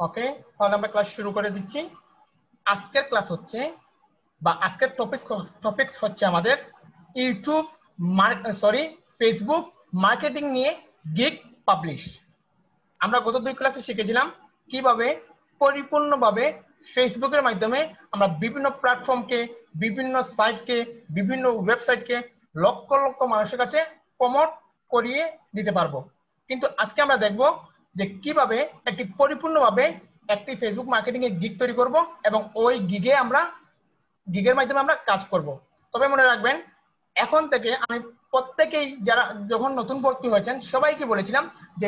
ওকে, তাহলে আমরা ক্লাস শুরু করে দিচ্ছি। আজকের ক্লাস হচ্ছে বা আজকের টপিকস হচ্ছে আমাদের ইউটিউব ফেসবুক মার্কেটিং নিয়ে গিগ পাবলিশ। আমরা গত 2 ক্লাসে শিখেছিলাম কিভাবে পরিপূর্ণভাবে ফেসবুকের মাধ্যমে আমরা বিভিন্ন প্ল্যাটফর্মকে, বিভিন্ন সাইটকে, বিভিন্ন ওয়েবসাইটকে লক্ষ লক্ষ মানুষের কাছে প্রমোট করিয়ে দিতে পারবো। কিন্তু আজকে আমরা দেখব যে কিভাবে একটি পরিপূর্ণভাবে একটি ফেসবুক মার্কেটিং এর গিগ তৈরি করব এবং ওই গিগের মাধ্যমে আমরা কাজ করব। তবে মনে রাখবেন, এখন থেকে আমি প্রত্যেকেই যারা যখন নতুন ভর্তি হয়েছেন সবাইকে বলেছিলাম যে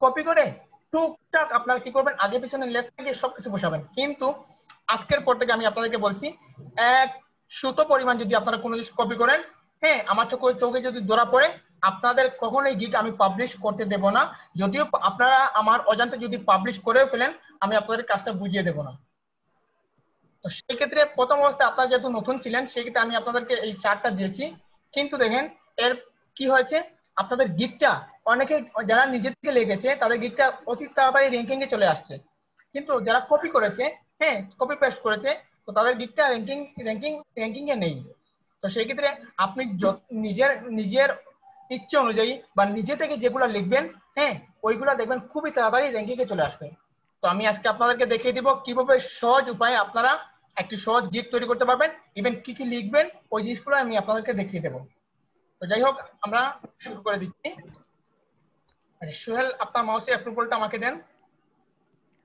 কপি করে টুকটাক আপনারা কি করবেন, আগে পিছনে লেস থেকে সবকিছু বসাবেন। কিন্তু আজকের পর থেকে আমি আপনাদেরকে বলছি, এক সুতো পরিমাণ যদি আপনারা কোনো জিনিস কপি করেন, হ্যাঁ, আমার চোখে যদি ধরা পড়ে, আপনাদের কখনোই গিগ আমি পাবলিশ করতে দেব না। যদিও আপনারা আমার অজান্তে যদি পাবলিশ করেও ফেলেন, আমি আপনাদের কাজটা বুঝিয়ে দেব না। তো সেই ক্ষেত্রে প্রথম অবস্থায় আপনারা যেহেতু নতুন ছিলেন, সেই ক্ষেত্রে আমি আপনাদেরকে এই চার্টটা দিয়েছি। কিন্তু দেখেন এর কি হয়েছে, আপনাদের গিগটা অনেকে যারা নিজে থেকে লেগেছে তাদের গিগটা অতি তাড়াতাড়ি র্যাঙ্কিং এ চলে আসছে। কিন্তু যারা কপি করেছে, হ্যাঁ, কপি পেস্ট করেছে, তো তাদের গিগটা র্যাঙ্কিং এ নেই। তো সেই ক্ষেত্রে আপনি নিজের নিজের ইচ্ছে অনুযায়ী বা নিজে থেকে যেগুলো লিখবেন, হ্যাঁ, ওইগুলা দেখবেন খুবই তাড়াতাড়ি র্যাঙ্কিং এ চলে আসবে। তো আমি আজকে আপনাদেরকে দেখিয়ে দিব কিভাবে সহজ উপায়ে আপনারা একটি সহজ গিগ তৈরি করতে পারবেন। ইভেন কি কি লিখবেন ওই জিনিসগুলো আমি আপনাদেরকে দেখিয়ে দেবো। তো যাই হোক, আমরা শুরু করে দিচ্ছি। আচ্ছা সোহেল, আপনার মাউসের অ্যাপ্রুভালটা আমাকে দেন।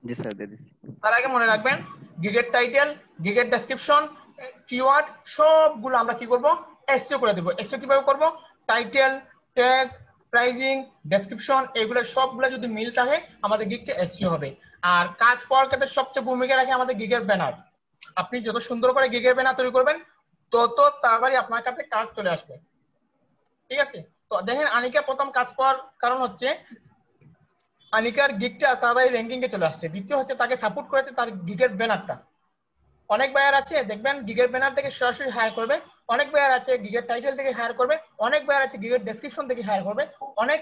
জি স্যার, দিয়ে দিচ্ছি। তার আগে মনে রাখবেন, গিগের টাইটেল, গিগের ডেসক্রিপশন, কিওয়ার্ড সবগুলো আমরা কি করব, এসইও করে দেব। এসইও কিভাবে করব, টাইটেল, ট্যাগ, প্রাইজিং, ডেসক্রিপশন, এগুলো সবগুলো যদি মিল থাকে আমাদের গিগটা এসইও হবে। আর কাজ পাওয়ার ক্ষেত্রে সবচেয়ে ভূমিকা রাখে আমাদের গিগের ব্যানার। আপনি যত সুন্দর করে গিগের ব্যানার তৈরি করবেন, তত তাড়াতাড়ি আপনার কাছে কাজ চলে আসবে। ঠিক আছে? তো দেখেন আনিকা প্রথম কাজ পাওয়ার কারণ হচ্ছে আনিকার গিগটা তাড়াতাড়ি র্যাঙ্কিং এ চলে আসছে। দ্বিতীয় হচ্ছে তাকে সাপোর্ট করেছে তার গিগের ব্যানারটা। অনেক বায়ার আছে দেখবেন গিগের ব্যানার থেকে সরাসরি হায়ার করবে, অনেক বায়ার আছে গিগের টাইটেল থেকে হায়ার করবে, অনেক বায়ার আছে গিগের ডেসক্রিপশন থেকে হায়ার করবে, অনেক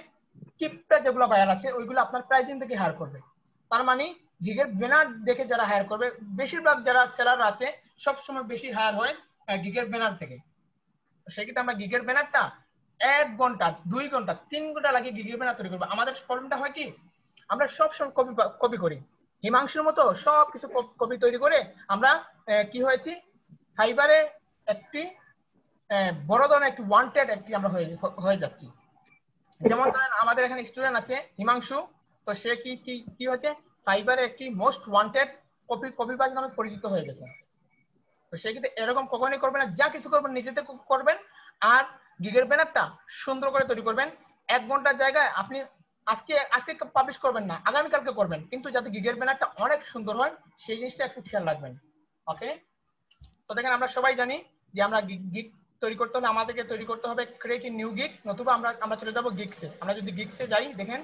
কিপটা যেগুলো বায়ার আছে ওইগুলো আপনার প্রাইজিং থেকে হায়ার করবে। তার মানে গিগের ব্যানার দেখে যারা হায়ার করবে, বেশিরভাগ যারা সেলার আছে সবসময় বেশি হায়ার হয় গিগের ব্যানার থেকে। সেক্ষেত্রে আমরা গিগের ব্যানারটা 1 ঘন্টা 2 ঘন্টা 3 ঘন্টা লাগে গিগের ব্যানার তৈরি করবো। আমাদের প্রবলেমটা হয় কি, আমরা সবসময় কপি করি, হিমাংশুর মতো সবকিছু কপি তৈরি করে আমরা কি হয়েছি, ফাইবারে একটি বড় ধরনের একটি ওয়ান্টেড একটি আমরা হয়ে যাচ্ছি। যেমন ধরেন আমাদের এখানে স্টুডেন্ট আছে হিমাংশু, তো সে কি কি কি হচ্ছে, ফাইবারে একটি মোস্ট ওয়ান্টেড কপিবাজ নামে পরিচিত হয়ে গেছে। তো সেই ক্ষেত্রে এরকম কখনোই করবেন না, যা কিছু করবেন নিজেতে করবেন। আর গিগের ব্যানারটা সুন্দর করে তৈরি করবেন। 1 ঘন্টার জায়গায় আপনি আজকে পাবলিশ করবেন না, আগামীকালকে করবেন, কিন্তু যাতে গিগের ব্যানারটা অনেক সুন্দর হয় সেই জিনিসটা একটু খেয়াল রাখবেন। ওকে, তো দেখেন আমরা সবাই জানি যে আমরা গিগ তৈরি করতে হলে আমাদেরকে তৈরি করতে হবে ক্রিয়েট এ নিউ গিগ, নতুবা আমরা চলে যাব গিগসে। আমরা যদি গিগসে যাই, দেখেন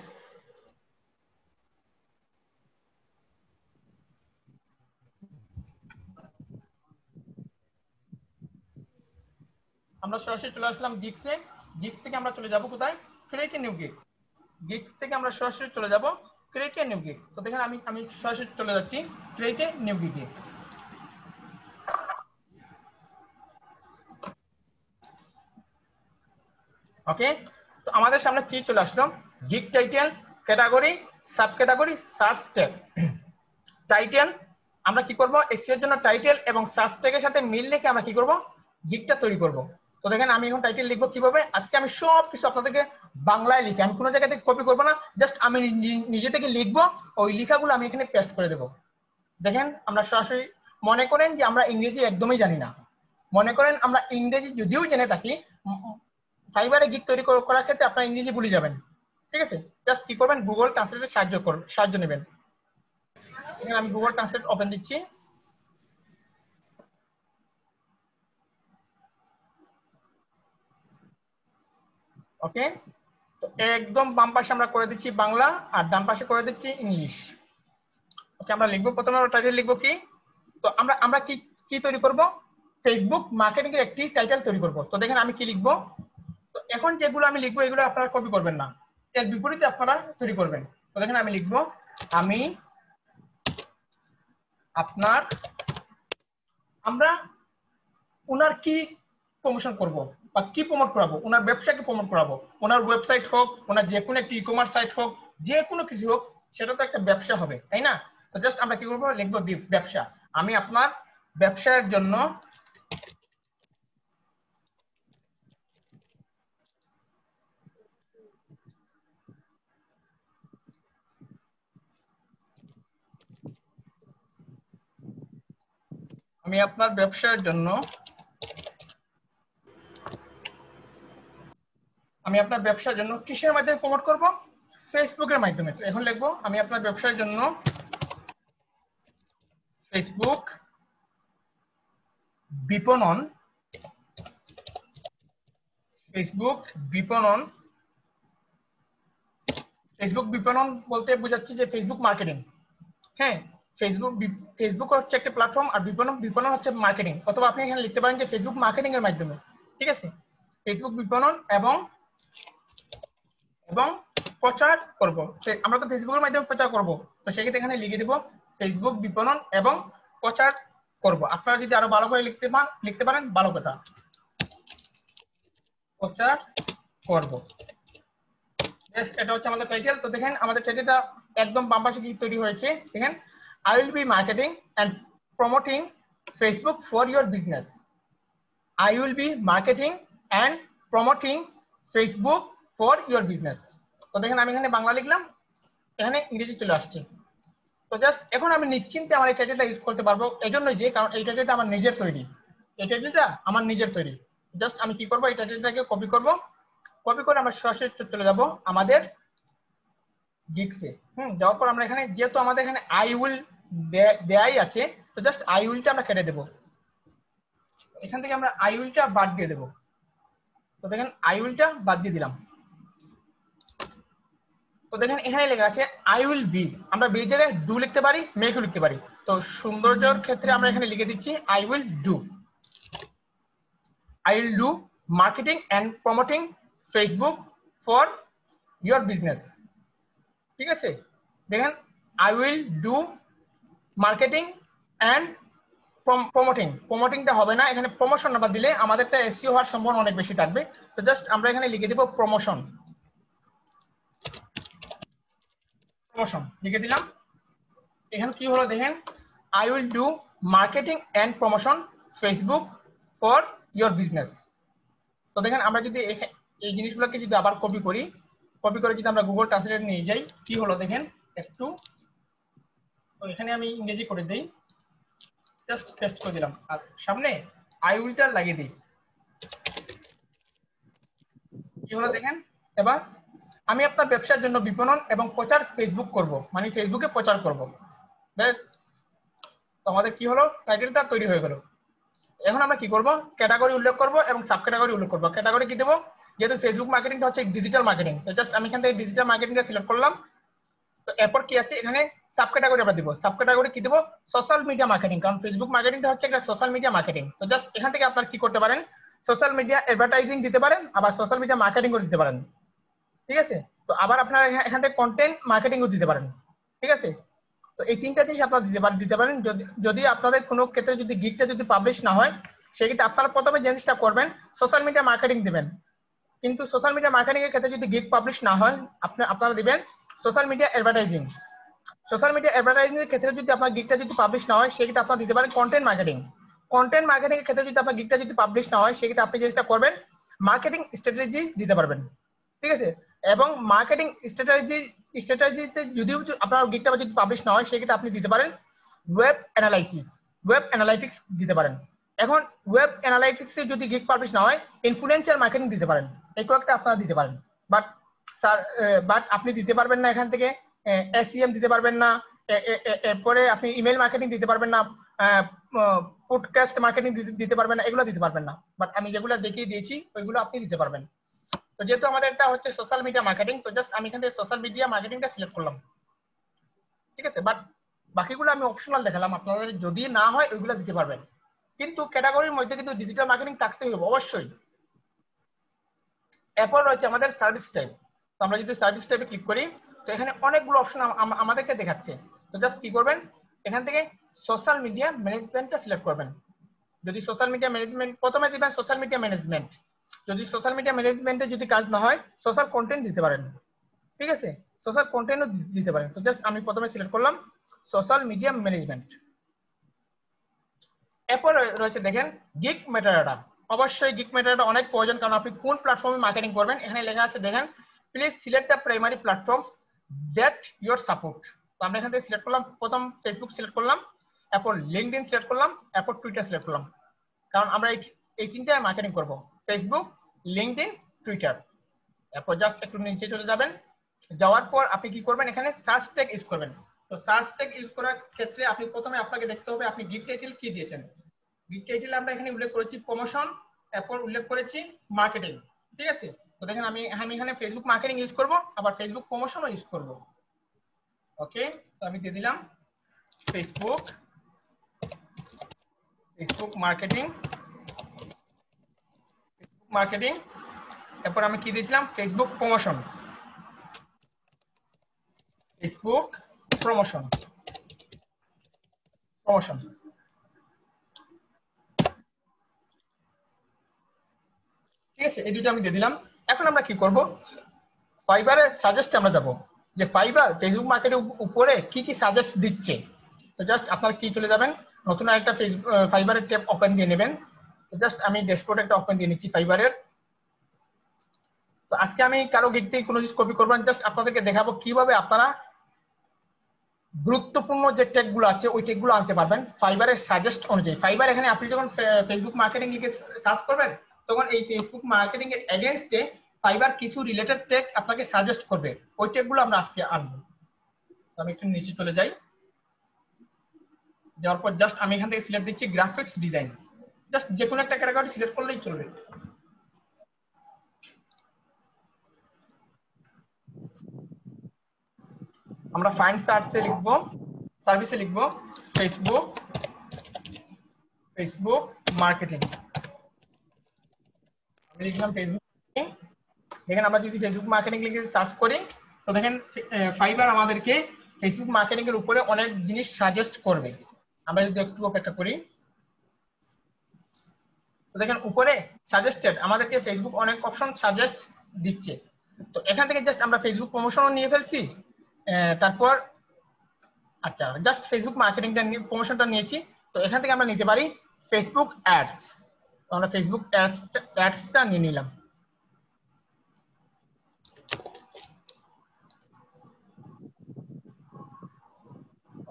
আমরা সরাসরি চলে আসলাম গিগসে। গিগস থেকে আমরা চলে যাব কোথায়, create a new gig. Gigs থেকে আমরা সরাসরি চলে যাব ক্রিয়েট এ নিউ গিগ। তো দেখেন আমি সরাসরি চলে যাচ্ছি ক্রিয়েট এ নিউ গিগে। ওকে, তো আমাদের সামনে কি চলে আসলো, gig title, category, sub category, search tag. Title আমরা কি করব, এসইও এর জন্য টাইটেল এবং সার্চ ট্যাগের সাথে মিল রেখে আমরা কি করব, গিগটা তৈরি করব। তো দেখেন আমি এখন টাইটেল লিখবো কিভাবে, আজকে আমি সব কিছু আপনাদেরকে বাংলায় লিখে, আমি কোনো জায়গা থেকে কপি করবো না, জাস্ট আমি নিজে থেকে লিখবো, ওই লেখাগুলো আমি এখানে পেস্ট করে দেবো। দেখেন আমরা সরাসরি, মনে করেন যে আমরা ইংরেজি একদমই জানি না, মনে করেন আমরা ইংরেজি যদিও জেনে থাকি, ফাইবারে গিগ তৈরি করার ক্ষেত্রে আপনারা ইংরেজি ভুলে যাবেন। ঠিক আছে, জাস্ট কি করবেন, গুগল ট্রান্সলেটের সাহায্য নেবেন। এখানে আমি গুগল ট্রান্সলেট ওপেন দিচ্ছি। ওকে, তো একদম বাম পাশে আমরা করে দিচ্ছি বাংলা আর ডান পাশে করে দিচ্ছি ইংলিশ। ওকে, আমরা লিখবো প্রথমে আমরা টাইটেল লিখবো কি, তো আমরা আমরা কি কি তৈরি করব, ফেসবুক মার্কেটিং এর একটি টাইটেল তৈরি করব। তো দেখেন আমি কি লিখবো, তো এখন যেগুলো আমি লিখবো এগুলো আপনারা কপি করবেন না, এর বিপরীতে আপনারা তৈরি করবেন। তো দেখেন আমি লিখবো, আমি আপনার আমরা ওনার কি প্রমোশন করব বা কি প্রমোট করাবো, ওনার ব্যবসাকে প্রমোট করাবো, ওনার ওয়েবসাইট হোক, ওনার যে কোনো একটা ই-কমার্স সাইট হোক, যে কোনো কিছু হোক, সেটা তো একটা ব্যবসা হবে, তাই না? তো জাস্ট আমরা কি করবো, লিখবো ব্যবসা। আমি আপনার ব্যবসার জন্য কিসের মাধ্যমে প্রমোট করব? ফেসবুকের মাধ্যমে। তো এখন লিখবো আমি আপনার ব্যবসার জন্য ফেসবুক বিপণন, ফেসবুক বিপণন বলতে বোঝাচ্ছি যে ফেসবুক মার্কেটিং। হ্যাঁ, ফেসবুক হচ্ছে একটা প্ল্যাটফর্ম, আর বিপণন হচ্ছে মার্কেটিং, অথবা আপনি এখানে লিখতে পারেন যে ফেসবুক মার্কেটিং এর মাধ্যমে। ঠিক আছে, ফেসবুক বিপণন এবং প্রচার করব। আমরা তো ফেসবুকের মাধ্যমে প্রচার করব, তো সেক্ষেত্রে এখানে লিখে দেব ফেসবুক বিপণন এবং প্রচার করব। আপনারা যদি আরো ভালো করে লিখতে পারেন ভালো কথা, প্রচার করব। এটা হচ্ছে আমাদের টাইটেল। তো দেখেন আমাদের টাইটেলটা একদম বাম পাশে কি তৈরি হয়েছে, দেখেন, I will be marketing and promoting Facebook for your business. I will be marketing and promoting Facebook for your business. তো দেখেন আমি এখানে বাংলা লিখলাম, এখানে ইংরেজি চলে আসছে। তো জাস্ট এখন আমি নিশ্চিন্তে আমার এই টাইটেলটা ইউজ করতে পারবো, এজন্যই যে কারণ এই টাইটেলটা আমার নিজের তৈরি, জাস্ট আমি কি করব, এই টাইটেলটাকে কপি করে আমরা সরাসরি চলে যাব আমাদের গিগসে। যাওয়ার পর আমরা এখানে যেহেতু আমাদের এখানে আই উইল দেয়াই আছে, তো জাস্ট আই উইলটা আমরা কেটে দেবো। এখান থেকে আমরা আই উইলটা বাদ দিয়ে দেবো। তো দেখেন আই উইলটা বাদ দিয়ে দিলাম। তো দেখেন এখানে লেখা আছে আই উইল বি, আমরা বি জায়গায় ডু লিখতে পারি, মেকও লিখতে পারি। তো সৌন্দর্যের ক্ষেত্রে আমরা এখানে লিখে দিচ্ছি I will do marketing and promoting Facebook for your business. ঠিক আছে, দেখেন I will do marketing and প্রমোটিংটা হবে না, এখানে প্রমোশন নাম্বার দিলে আমাদেরটা এসইও হওয়ার সম্ভাবনা অনেক বেশি থাকবে। তো জাস্ট আমরা এখানে লিখে দিব প্রমোশন লিখে দিলাম। এখানে কি হলো দেখেন, I will do marketing and promotion Facebook for your business. তো দেখেন আমরা যদি এই জিনিসগুলোকে যদি আবার কপি করে যদি আমরা গুগল ট্রান্সলেটর নিয়ে যাই, কি হলো দেখেন একটু। তো এখানে আমি ইংরেজি করে দিই, জাস্ট পেস্ট করে দিলাম, আর সামনে আই উইলটা লাগিয়ে দিই। কি হলো দেখেন, এবার আমি আপনার ব্যবসার জন্য বিপণন এবং প্রচার ফেসবুক করব, মানে ফেসবুকে প্রচার করব। বেশ, তো আমাদের কি হলো, টাইটেলটা তৈরি হয়ে গেল। এখন আমরা কি করব, ক্যাটাগরি উল্লেখ করব এবং সাব ক্যাটাগরি উল্লেখ করব। ক্যাটাগরি কি দেব, যেহেতু ফেসবুক মার্কেটিংটা হচ্ছে ডিজিটাল মার্কেটিং, তো জাস্ট আমি এখান থেকে ডিজিটাল মার্কেটিংটা সিলেক্ট করলাম। তো এরপর কি আছে এখানে সাব ক্যাটাগরি আমরা দিব। সাব ক্যাটাগরি কি দেব, সোশ্যাল মিডিয়া মার্কেটিং, কারণ ফেসবুক মার্কেটিংটা হচ্ছে একটা সোশ্যাল মিডিয়া মার্কেটিং। তো জাস্ট এখান থেকে আপনারা কি করতে পারেন, সোশ্যাল মিডিয়া অ্যাডভার্টাইজিং দিতে পারেন, আবার সোশ্যাল মিডিয়া মার্কেটিংও দিতে পারেন। ঠিক আছে, তো আবার আপনারা এখান থেকে কন্টেন্ট মার্কেটিংও দিতে পারেন। ঠিক আছে, তো এই তিনটা জিনিস আপনারা দিতে পারেন। যদি আপনাদের কোনো ক্ষেত্রে যদি গিগটা যদি পাবলিশ না হয়, সেক্ষেত্রে আপনারা প্রথমে যে জিনিসটা করবেন সোশ্যাল মিডিয়া মার্কেটিং দিবেন। কিন্তু সোশ্যাল মিডিয়া মার্কেটিং এর ক্ষেত্রে যদি গিগ পাবলিশ না হয়, আপনারা দিবেন social media advertising. Social media advertising এর ক্ষেত্রে যদি আপনার গিগটা যদি পাবলিশ না হয়, সেক্ষেত্রে আপনারা দিতে পারেন কন্টেন্ট মার্কেটিং। কন্টেন্ট মার্কেটিং এর ক্ষেত্রে যদি আপনার গিগটা যদি পাবলিশ না হয়, সেক্ষেত্রে আপনি যেটা করবেন মার্কেটিং স্ট্র্যাটেজি দিতে পারবেন। ঠিক আছে, এবং মার্কেটিং স্ট্র্যাটেজিতে যদিও আপনার গিগটা যদি পাবলিশ না হয়, সেক্ষেত্রে আপনি দিতে পারেন ওয়েব অ্যানালাইটিক্স দিতে পারেন। এখন ওয়েব অ্যানালাইটিক্সে যদি গিগ পাবলিশ না হয়, ইনফ্লুয়েন্সার মার্কেটিং দিতে পারেন। এই কয়েকটা আপনারা দিতে পারেন। বাট আপনি দিতে পারবেন না এখান থেকে এসইএম দিতে পারবেন না, এরপরে আপনি ইমেল মার্কেটিং দিতে পারবেন না, পডকাস্ট মার্কেটিং দিতে পারবেন না, এগুলো দিতে পারবেন না। বাট আমি যেগুলো দেখিয়ে দিয়েছি ওইগুলো আপনি দিতে পারবেন। তো যেহেতু আমাদের এটা হচ্ছে সোশ্যাল মিডিয়া মার্কেটিং, তো জাস্ট আমি এখান থেকে সোশ্যাল মিডিয়া মার্কেটিংটা সিলেক্ট করলাম। ঠিক আছে, বাট বাকিগুলো আমি অপশনাল দেখালাম, আপনাদের যদি না হয় ওইগুলো দিতে পারবেন। কিন্তু ক্যাটাগরির মধ্যে কিন্তু ডিজিটাল মার্কেটিং থাকতেই হবে অবশ্যই। এরপর রয়েছে আমাদের সার্ভিস টাইপ। তো আমরা যদি সার্ভিস টাইপে ক্লিক করি, তো এখানে অনেকগুলো অপশন আমাদেরকে দেখাচ্ছে। তো জাস্ট কি করবেন, এখান থেকে সোশ্যাল মিডিয়া ম্যানেজমেন্টটা সিলেক্ট করবেন। যদি সোশ্যাল মিডিয়া ম্যানেজমেন্ট প্রথমে দিবেন, সোশ্যাল মিডিয়া ম্যানেজমেন্ট। যদি সোশ্যাল মিডিয়া ম্যানেজমেন্টে যদি কাজ না হয়, সোশ্যাল কন্টেন্ট দিতে পারেন, ঠিক আছে, সোশ্যাল কন্টেন্টও দিতে পারেন। তো জাস্ট আমি প্রথমে সিলেক্ট করলাম সোশ্যাল মিডিয়া ম্যানেজমেন্ট। এরপর রয়েছে দেখেন গিগ মেটাডাটা। অবশ্যই গিগ মেটাডাটা অনেক প্রয়োজন, কারণ আপনি কোন প্ল্যাটফর্মে মার্কেটিং করবেন। এখানে লেখা আছে দেখেন, please select the primary platforms that your support. তো আমরা এখান থেকে সিলেক্ট করলাম, প্রথম ফেসবুক সিলেক্ট করলাম, এরপর লিঙ্কডইন সিলেক্ট করলাম, এরপর টুইটার সিলেক্ট করলাম, কারণ আমরা এই তিনটায় মার্কেটিং করব, ফেসবুক, লিঙ্কডইন, টুইটার। এরপর জাস্ট একটু নিচে চলে যাবেন, যাওয়ার পর আপনি কি করবেন, এখানে সার্চ ট্যাগ ইউজ করবেন। তো সার্চ ট্যাগ ইউজ করার ক্ষেত্রে আপনি প্রথমে আপনাকে দেখতে হবে আপনি গিগ টাইটেল কি দিয়েছেন। গিগ টাইটেল আমরা এখানে উল্লেখ করেছি প্রমোশন, এরপর উল্লেখ করেছি মার্কেটিং, ঠিক আছে। তো দেখেন আমি এখানে ফেসবুক মার্কেটিং ইউজ করব, আবার ফেসবুক প্রমোশনও ইউজ করব। ওকে, তো আমি দিয়ে দিলাম ফেসবুক মার্কেটিং, এরপর আমি কি দিয়েছিলাম, ফেসবুক প্রমোশন, ঠিক আছে, এই দুটো আমি দিয়ে দিলাম। এখন আমরা কি করব, ফাইবারের সাজেস্ট আমরা যাব, যে ফাইবার ফেসবুক মার্কেটের উপরে কি কি সাজেস্ট দিচ্ছে। তো জাস্ট আপনারা কি চলে যাবেন, নতুন একটা ফেসবুক ফাইবারের ট্যাব ওপেন দিয়ে নেবেন। তো জাস্ট আমি ড্যাশবোর্ড একটা ওপেন দিয়ে নিচ্ছি ফাইবারের। তো আজকে আমি কারো গিগ থেকে কোনো জিনিস কপি করবো না, জাস্ট আপনাদেরকে দেখাবো কিভাবে আপনারা গুরুত্বপূর্ণ যে ট্যাগগুলো আছে ওই ট্যাগগুলো আনতে পারবেন ফাইবারের সাজেস্ট অনুযায়ী। ফাইবার এখানে আপনি যখন ফেসবুক মার্কেটিং লিখে সার্চ করবেন, তখন এই ফেসবুক মার্কেটিং এর এগেইনস্টে ফাইবার কিছু রিলেটেড ট্যাগ আপনাকে সাজেস্ট করবে, ওই ট্যাগগুলো আমরা আজকে আনবো। তো আমি একটু নিচে চলে যাই, যাওয়ার পর জাস্ট আমি এখান থেকে সিলেক্ট দিচ্ছি গ্রাফিক্স ডিজাইন। জাস্ট যে কোনো একটা ক্যাটাগরি সিলেক্ট করলেই চলবে। আমরা ফাইন্ড সার্চে লিখবো, সার্ভিসে লিখবো ফেসবুক মার্কেটিং। আমি লিখলাম ফেসবুক। দেখেন আমরা যদি ফেসবুক মার্কেটিং লিখে সার্চ করি, তো দেখেন ফাইবার আমাদেরকে ফেসবুক মার্কেটিং এর উপরে অনেক জিনিস সাজেস্ট করবে। আমরা যদি একটু অপেক্ষা করি, তো দেখেন উপরে সাজেস্টেড আমাদেরকে ফেসবুক অনেক অপশন সাজেস্ট দিচ্ছে। তো এখান থেকে জাস্ট আমরা ফেসবুক প্রমোশনও নিয়ে ফেলছি, তারপর আচ্ছা জাস্ট ফেসবুক মার্কেটিংটা নিয়ে প্রমোশনটা নিয়েছি। তো এখান থেকে আমরা নিতে পারি ফেসবুক অ্যাডস। তো আমরা ফেসবুক অ্যাডসটা নিয়ে নিলাম।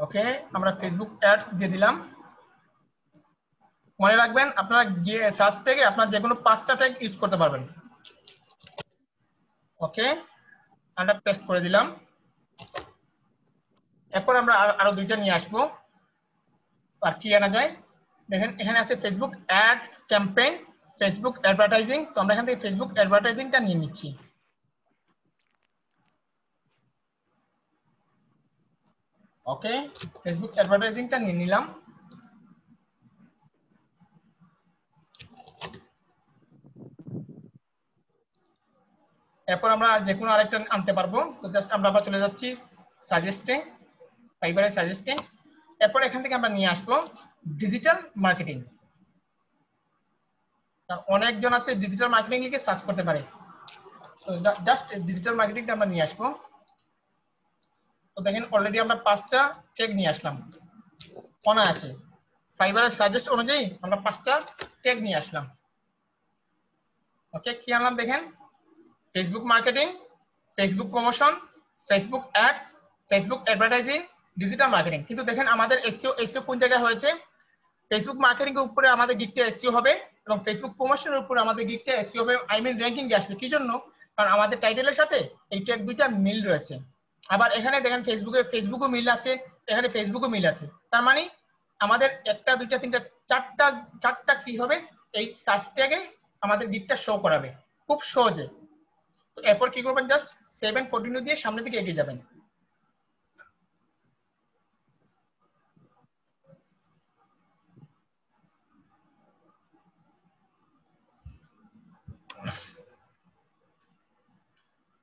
ওকে, আমরা ফেসবুক অ্যাডস দিয়ে দিলাম। মনে রাখবেন আপনারা গিয়ে সার্চ ট্যাগে আপনারা যে কোনো 5টা ট্যাগ ইউজ করতে পারবেন। ওকে, আমরা পেস্ট করে দিলাম। এরপর আমরা আরো দুইটা নিয়ে আসবো। আর কি আনা যায়, দেখেন এখানে আছে Facebook ads campaign, Facebook advertising. তো আমরা এখান থেকে ফেসবুক অ্যাডভার্টাইজিংটা নিয়ে নিচ্ছি। ওকে, ফেসবুক অ্যাডভার্টাইজিংটা নিয়ে নিলাম। এরপর আমরা যে কোনো আরেকটা আনতে পারবো। তো জাস্ট আমরা আবার চলে যাচ্ছি সাজেস্টে, ফাইবারের সাজেস্টে। এরপর এখান থেকে আমরা নিয়ে আসবো ডিজিটাল মার্কেটিং। অনেকজন আছে ডিজিটাল মার্কেটিং লিখে সার্চ করতে পারে, তো জাস্ট ডিজিটাল মার্কেটিংটা আমরা নিয়ে আসবো। তো দেখেন অলরেডি আমরা 5টা ট্যাগ নিয়ে আসলাম অনায়াসে, ফাইবারের সাজেস্ট অনুযায়ী আমরা 5টা ট্যাগ নিয়ে আসলাম। ওকে, কি আনলাম দেখেন, Facebook marketing, Facebook promotion, Facebook ads, Facebook advertising, digital marketing. কিন্তু দেখেন আমাদের এসইও কোন জায়গায় হয়েছে, ফেসবুক মার্কেটিং এর উপরে আমাদের গিগটা এসইও হবে এবং ফেসবুক প্রমোশনের উপরে আমাদের গিগটা এসইও হবে, আই মিন র‍্যাঙ্কিং এ আসবে। কি জন্য, কারণ আমাদের টাইটেলের সাথে এই ট্যাগ দুইটা মিল রয়েছে। আবার এখানে দেখেন ফেসবুকও মিল আছে, এখানে ফেসবুকও মিল আছে। তার মানে আমাদের একটা দুইটা তিনটা চারটা কি হবে, এই সার্চ ট্যাগে আমাদের গিগটা শো করাবে খুব সহজে। তো এরপর কি করবেন, জাস্ট সেভ এন্ড কন্টিনিউ দিয়ে সামনের দিকে এগিয়ে যাবেন।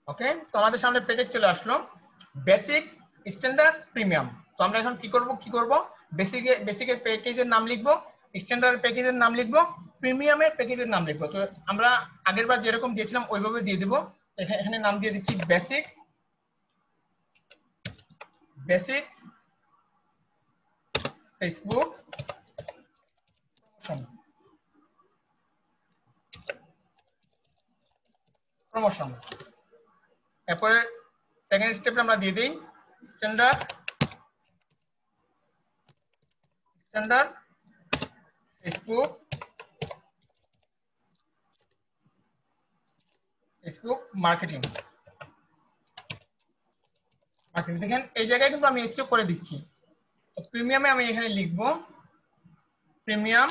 ওকে, তো আমাদের সামনে প্যাকেজ চলে আসলো বেসিক, স্ট্যান্ডার্ড, প্রিমিয়াম। তো আমরা এখন কি করব বেসিকের প্যাকেজের নাম লিখবো, স্ট্যান্ডার্ড প্যাকেজের নাম লিখবো, প্রিমিয়ামের প্যাকেজের নাম লিখবো। তো আমরা আগেরবার যেরকম দিয়েছিলাম ওইভাবে দিয়ে দিব। এখানে নাম দিয়ে দিচ্ছি বেসিক ফেসবুক প্রমোশন। এরপরে সেকেন্ড স্টেপে আমরা দিয়ে দিই স্ট্যান্ডার্ড ফেসবুক মার্কেটিং। দেখেন এই জায়গায় কিন্তু আমি এসইও করে দিচ্ছি। তো প্রিমিয়ামে আমি এখানে লিখবো প্রিমিয়াম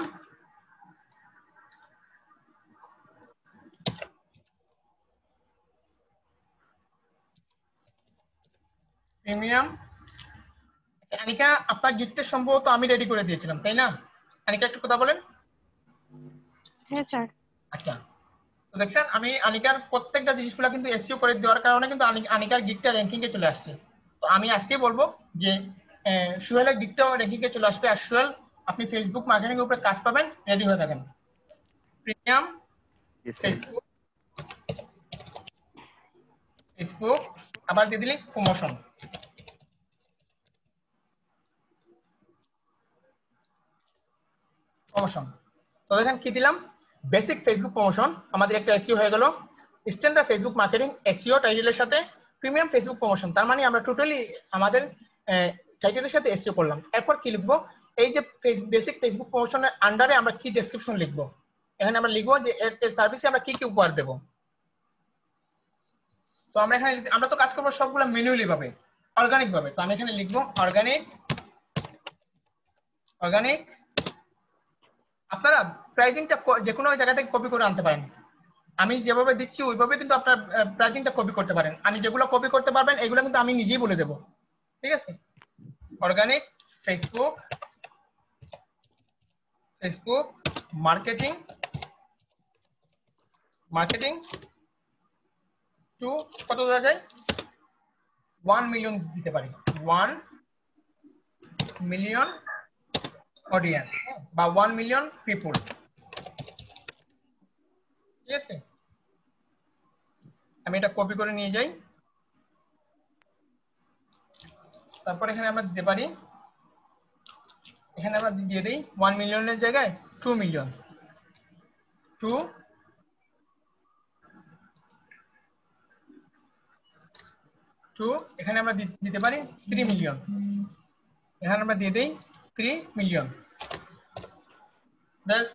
আনিকা, আপনার গিফটের সম্ভবত আমি রেডি করে দিয়েছিলাম, তাই না? আনিকা একটু কথা বলেন। হ্যাঁ স্যার। আচ্ছা, তো দেখছেন আমি আনিকার প্রত্যেকটা জিনিসগুলো কিন্তু এসইও করে দেওয়ার কারণে কিন্তু আনিকার গিফটটা র্যাঙ্কিং এ চলে আসছে। তো আমি আজকে বলবো যে সুহেলের গিফটটাও র্যাঙ্কিং এ চলে আসবে। আর সুহেল, আপনি ফেসবুক মার্কেটিং এর উপরে কাজ পাবেন, রেডি হয়ে থাকেন। প্রিমিয়াম ফেসবুক আবার দিয়ে দিলি প্রমোশন। তো দেখেন কি দিলাম, বেসিক ফেসবুক প্রমোশন আমাদের একটা এসইও হয়ে গেল। স্ট্যান্ডার্ড ফেসবুক মার্কেটিং এসইও টাইটেলের সাথে প্রিমিয়াম ফেসবুক প্রমোশন, তার মানে আমরা টোটালি আমাদের টাইটেলের সাথে এসইও করলাম। এরপর কি লিখবো, এই যে বেসিক ফেসবুক প্রমোশনের আন্ডারে আমরা কি ডেসক্রিপশন লিখবো। এখানে আমরা লিখবো যে এর সার্ভিসে আমরা কি কি উপহার দেব। তো আমরা তো কাজ করবো সবগুলো ম্যানুয়ালি ভাবে, অর্গানিক ভাবে। তো আমি এখানে লিখবো অর্গানিক। আপনারা প্রাইজিংটা যে কোনো জায়গা থেকে কপি করে আনতে পারেন। আমি যেভাবে দিচ্ছি ওইভাবে কিন্তু আপনার প্রাইজিংটা কপি করতে পারেন। আমি যেগুলো কপি করতে পারবেন এগুলো কিন্তু আমি নিজেই বলে দেবো, ঠিক আছে? অর্গানিক ফেসবুক মার্কেটিং টু কত দেওয়া যায়, 1 মিলিয়ন দিতে পারি, 1 মিলিয়ন অডিয়েন্স বা 1 মিলিয়ন পিপল, ঠিক আছে? আমি এটা কপি করে নিয়ে যাই। তারপর এখানে আমরা দিতে পারি, এখানে আমরা দিয়ে দিই 1 মিলিয়নের জায়গায় 2 মিলিয়ন, 2 এখানে আমরা দিতে পারি 3 মিলিয়ন, এখানে আমরা দিয়ে দিই 3 মিলিয়ন। ব্যাস।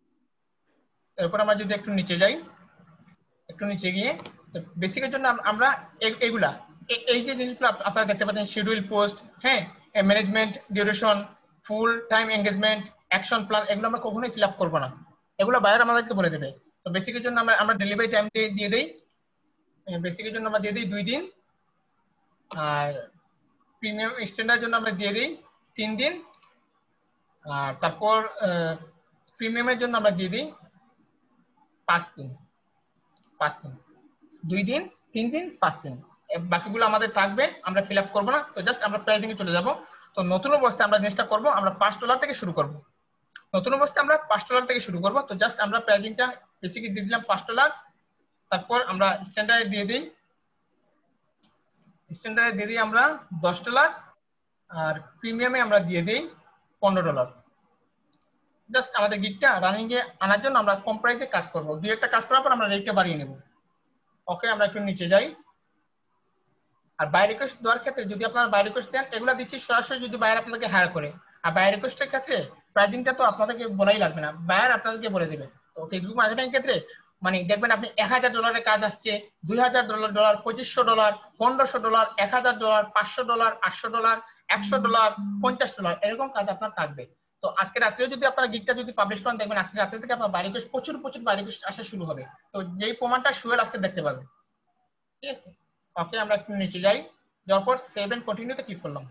এরপর আমরা যদি একটু নিচে যাই, একটু নিচে গিয়ে বেসিকের জন্য আমরা এগুলা এই যে জিনিসগুলো আপনারা দেখতে পাচ্ছেন, শিডিউল পোস্ট, হ্যাঁ, management, duration, full time engagement, action plan, এগুলো আমরা কখনোই ফিল আপ করবো না, এগুলো বাইরে আমাদেরকে বলে দেবে। তো বেসিকের জন্য আমরা ডেলিভারি টাইম দিয়ে দিই, বেসিকের জন্য আমরা দিয়ে দিই 2 দিন, আর প্রিমিয়াম স্ট্যান্ডার্ডের জন্য আমরা দিয়ে দিই 3 দিন, আর তারপর প্রিমিয়ামের জন্য আমরা দিয়ে দিই 5 দিন, 2 দিন, 3 দিন, 5 দিন। বাকিগুলো আমাদের থাকবে, আমরা ফিল আপ করবো না। তো জাস্ট আমরা প্রাইসিং এ চলে যাব। তো নতুন অবস্থায় আমরা জিনিসটা করবো, আমরা $5 থেকে শুরু করব। নতুন অবস্থায় আমরা $5 থেকে শুরু করব। তো জাস্ট আমরা প্রাইসিংটা বেসিকে দিয়ে দিলাম $5। তারপর আমরা স্ট্যান্ডার্ডে দিয়ে দিই আমরা $10, আর প্রিমিয়ামে আমরা দিয়ে দিই $15। জাস্ট আমাদের গিগটা রানিং এ আনার জন্য আমরা কম প্রাইসে কাজ করব। দুই একটা কাজ করার পর আমরা রেটটা বাড়িয়ে নেব। ওকে, আমরা একটু নিচে যাই। আর বাই রিকোয়েস্ট দেওয়ার ক্ষেত্রে যদি আপনারা বাই রিকোয়েস্ট দেন, এগুলো দিচ্ছি সরাসরি যদি বায়ার আপনাদেরকে হায়ার করে। আর বাই রিকোয়েস্টের ক্ষেত্রে প্রাইজিংটা তো আপনাদেরকে বলাই লাগবে না, বায়ার আপনাদেরকে বলে দেবে। তো ফেসবুক মার্কেটিং ক্ষেত্রে মানে দেখবেন আপনি $1000 কাজ আসছে, $2000, $2500, $1500, $1000, $500, $800, $100, $50, এরকম কাজ আপনার থাকবে। তো আজকে রাত্রে যদি আপনারা গিগটা যদি পাবলিশ করেন, দেখবেন আজকে রাত্রে থেকে আপনার বাই রিকোয়েস্ট প্রচুর বাই রিকোয়েস্ট আসা শুরু হবে। তো যেই প্রমাণটা সুয়েল আজকে দেখতে পাবে, ঠিক আছে? ওকে, আমরা একটু নিচে যাই, যাওয়ার পর সেভ এন্ড কন্টিনিউতে ক্লিক করলাম।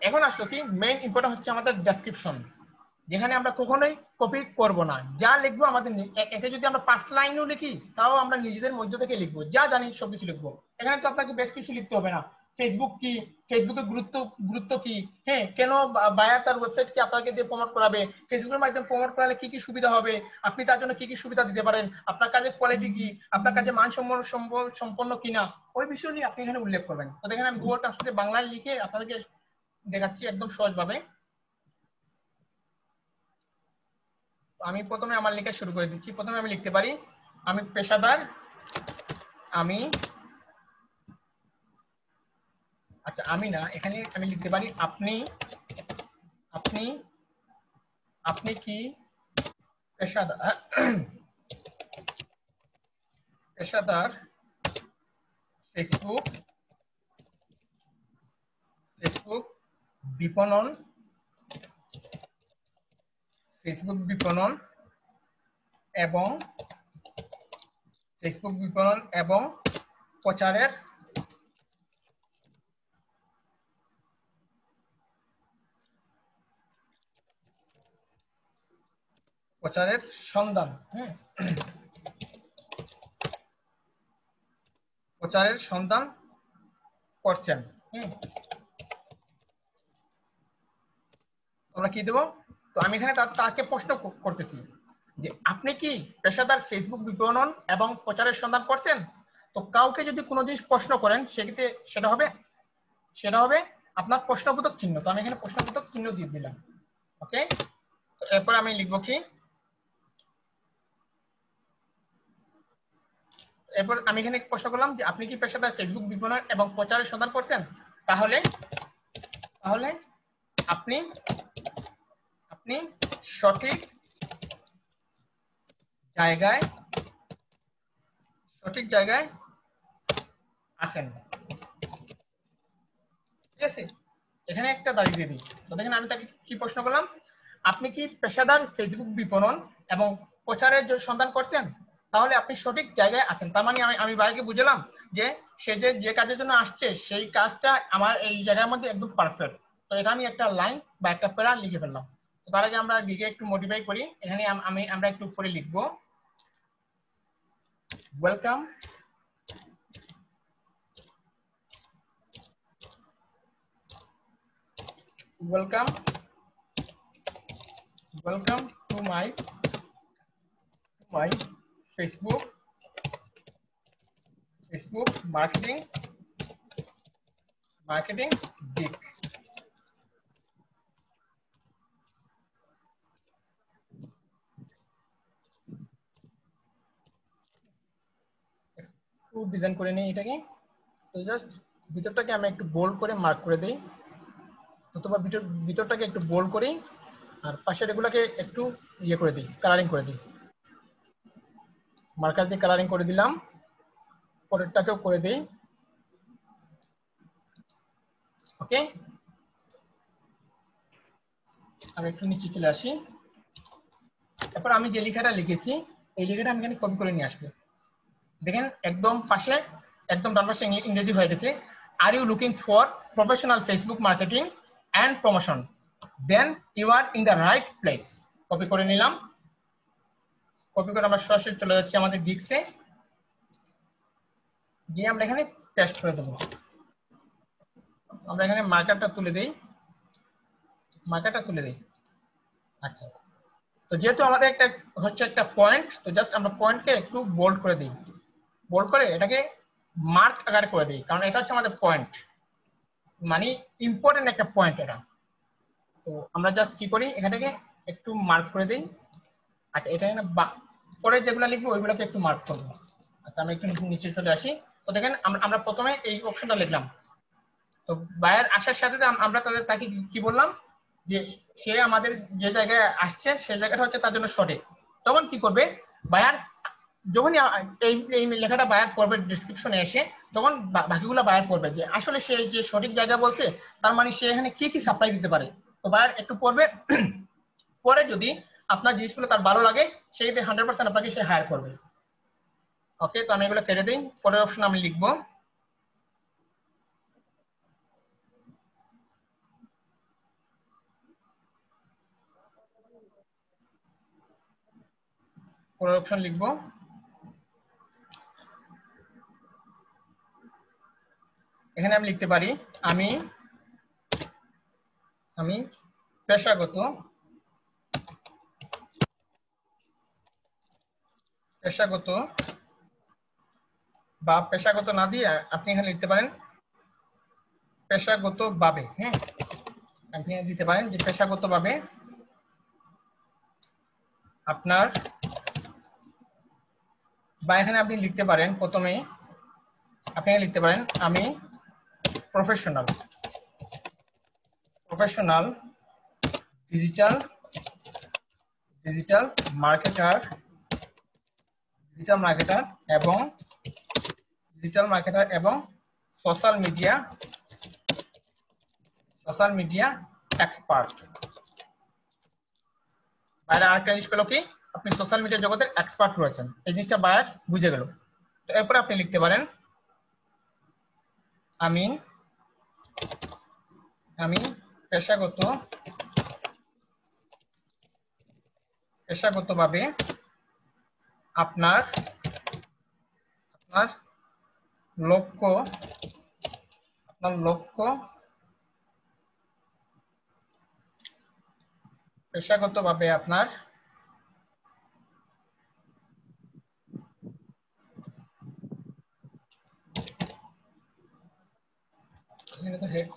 এখন আসলো কি মেইন ইম্পর্টেন্ট হচ্ছে আমাদের ডেসক্রিপশন। যেখানে আমরা কখনোই কপি করব না, যা লিখবো আমাদের এটা যদি আমরা 5 লাইনও লিখি তাও আমরা নিজেদের মধ্য থেকে লিখবো, যা জানি সবকিছু লিখবো। এখানে তো আপনাকে বেশ কিছু লিখতে হবে না, ফেসবুক কি, ফেসবুকের গুরুত্ব কি, হ্যাঁ কেন বায়ার তার ওয়েবসাইট কি আপনাকে দিয়ে প্রমোট করাবে, ফেসবুকের মাধ্যমে প্রমোট করালে কি কি সুবিধা হবে, আপনি তার জন্য কি কি সুবিধা দিতে পারেন, আপনার কাজের কোয়ালিটি কি, আপনার কাজে সম্পন্ন কিনা, ওই বিষয় নিয়ে আপনি এখানে উল্লেখ করবেন। তো দেখেন আমি গুগল ট্রান্সলেটে বাংলায় লিখে আপনাদেরকে দেখাচ্ছি একদম সহজভাবে। আমি প্রথমে আমার লেখা শুরু করে দিচ্ছি। প্রথমে আমি লিখতে পারি আমি পেশাদার, আমি, আচ্ছা আমি না, এখানে আমি লিখতে পারি আপনি, আপনি আপনি কি পেশাদার পেশাদার ফেসবুক বিপণন, এবং প্রচারের সন্ধান, প্রচারের সন্ধান করছেন। আমরা কি দেবো? তো আমি এখানে তাকে প্রশ্ন করতেছি যে আপনি কি পেশাদার ফেসবুক বিপণন এবং প্রচারের সন্ধান করছেন। তো কাউকে যদি কোনো জিনিস প্রশ্ন করেন সেক্ষেত্রে সেটা হবে আপনার প্রশ্নবোধক চিহ্ন। তো আমি এখানে প্রশ্নবোধক চিহ্ন দিয়ে দিলাম। ওকে, এরপর আমি লিখবো কি, এরপর আমি এখানে প্রশ্ন করলাম যে আপনি কি পেশাদার ফেসবুক বিপণন এবং প্রচারের সন্ধান করছেন। তাহলে আপনি সঠিক জায়গায় আছেন। ঠিক আছে, এখানে একটা দাবি দিয়ে দিই। তো দেখেন আমি তাকে কি প্রশ্ন করলাম, আপনি কি পেশাদার ফেসবুক বিপণন এবং প্রচারের সন্ধান করছেন। তাহলে আপনি সঠিক জায়গায় আছেন। তার মানে আমি বাইরে বুঝলাম যে সে যে কাজের জন্য আসছে সেই কাজটা আমার এই জায়গার মধ্যে একদম পারফেক্ট। তো এটা আমি একটা লাইন বা একটা প্যারা লিখে ফেললাম। তো তার আগে আমরা লিখে একটু মডিফাই করি। এখানে আমরা একটু উপরে লিখবো welcome to my Facebook marketing gig. একটু ডিজাইন করে নিই এটাকে। তো জাস্ট ভিতরটাকে আমি একটু বোল্ড করে মার্ক করে দিই, অথবা ভিতরটাকে একটু বোল্ড করি, আর পাশের এগুলোকে একটু ইয়ে করে দিই, কালারিং করে দিই। মার্কার দিয়ে কালারিং করে দিলাম, পরেরটাকেও করে দিই। ওকে, আমি একটু নিচে চলে আসি। তারপর আমি যে লেখাটা লিখেছি এই লেখাটা আমি এখানে কপি করে নিয়ে আসবো। দেখেন একদম পাশে, একদম ডান পাশে ইংরেজি হয়ে গেছে, are you looking for professional Facebook marketing and promotion, then you R in the right place. Copy করে নিলাম। কপি করে আমরা সরাসরি চলে যাচ্ছি আমাদের গিগসে, গিয়ে আমরা এখানে পেস্ট করে দেবো। আমরা এখানে মার্কারটা তুলে দেই। আচ্ছা, তো যেহেতু আমাদের একটা পয়েন্ট, তো জাস্ট আমরা পয়েন্টকে একটু বোল্ড করে দিই, বোল্ড করে এটাকে মার্ক আকারে করে দিই, কারণ এটা হচ্ছে আমাদের পয়েন্ট, মানে ইম্পর্টেন্ট একটা পয়েন্ট এটা। তো আমরা জাস্ট কি করি, এখানটাকে একটু মার্ক করে দিই। আচ্ছা, এটা এখানে পরে যেগুলো লিখবো ওইগুলোকে একটু মার্ক করবো। আচ্ছা, আমি একটু নিচে চলে আসি। তো দেখেন আমরা প্রথমে এই অপশনটা লিখলাম। তো বায়ার আসার সাথে আমরা তাকে কি বললাম যে সে আমাদের যে জায়গায় আসছে সেই জায়গাটা হচ্ছে তার জন্য সঠিক। তখন কি করবে বায়ার, যখনই এই লেখাটা বায়ার পড়বে ডেসক্রিপশনে এসে, তখন বাকিগুলো বায়ার পড়বে যে আসলে সে যে সঠিক জায়গা বলছে, তার মানে সে এখানে কি কি সাপ্লাই দিতে পারে। তো বায়ার একটু পড়বে, পরে যদি আপনার জিনিসগুলো তার ভালো লাগে সেই 100% আপনাকে সে হায়ার করবে। ওকে, তো আমি এগুলো কেটে দিই। পরের অপশন আমি লিখবো পরের অপশন লিখব এখানে আমি লিখতে পারি আমি পেশাগত বা পেশাগত না দিয়ে আপনি এখানে লিখতে পারেন পেশাগতভাবে। হ্যাঁ, আপনি দিতে পারেন যে পেশাগতভাবে আপনার, বা এখানে আপনি লিখতে পারেন প্রথমে আপনি লিখতে পারেন আমি প্রফেশনাল ডিজিটাল মার্কেটার এবং সোশ্যাল মিডিয়া এক্সপার্ট। বাইরে আরেকটা জিনিস পেলো কি, আপনি সোশ্যাল মিডিয়া জগতের এক্সপার্ট রয়েছেন, এই জিনিসটা বাইরে বুঝে গেল। তো এরপরে আপনি লিখতে পারেন আমি পেশাগতভাবে আপনার লক্ষ্য পেশাগতভাবে আপনার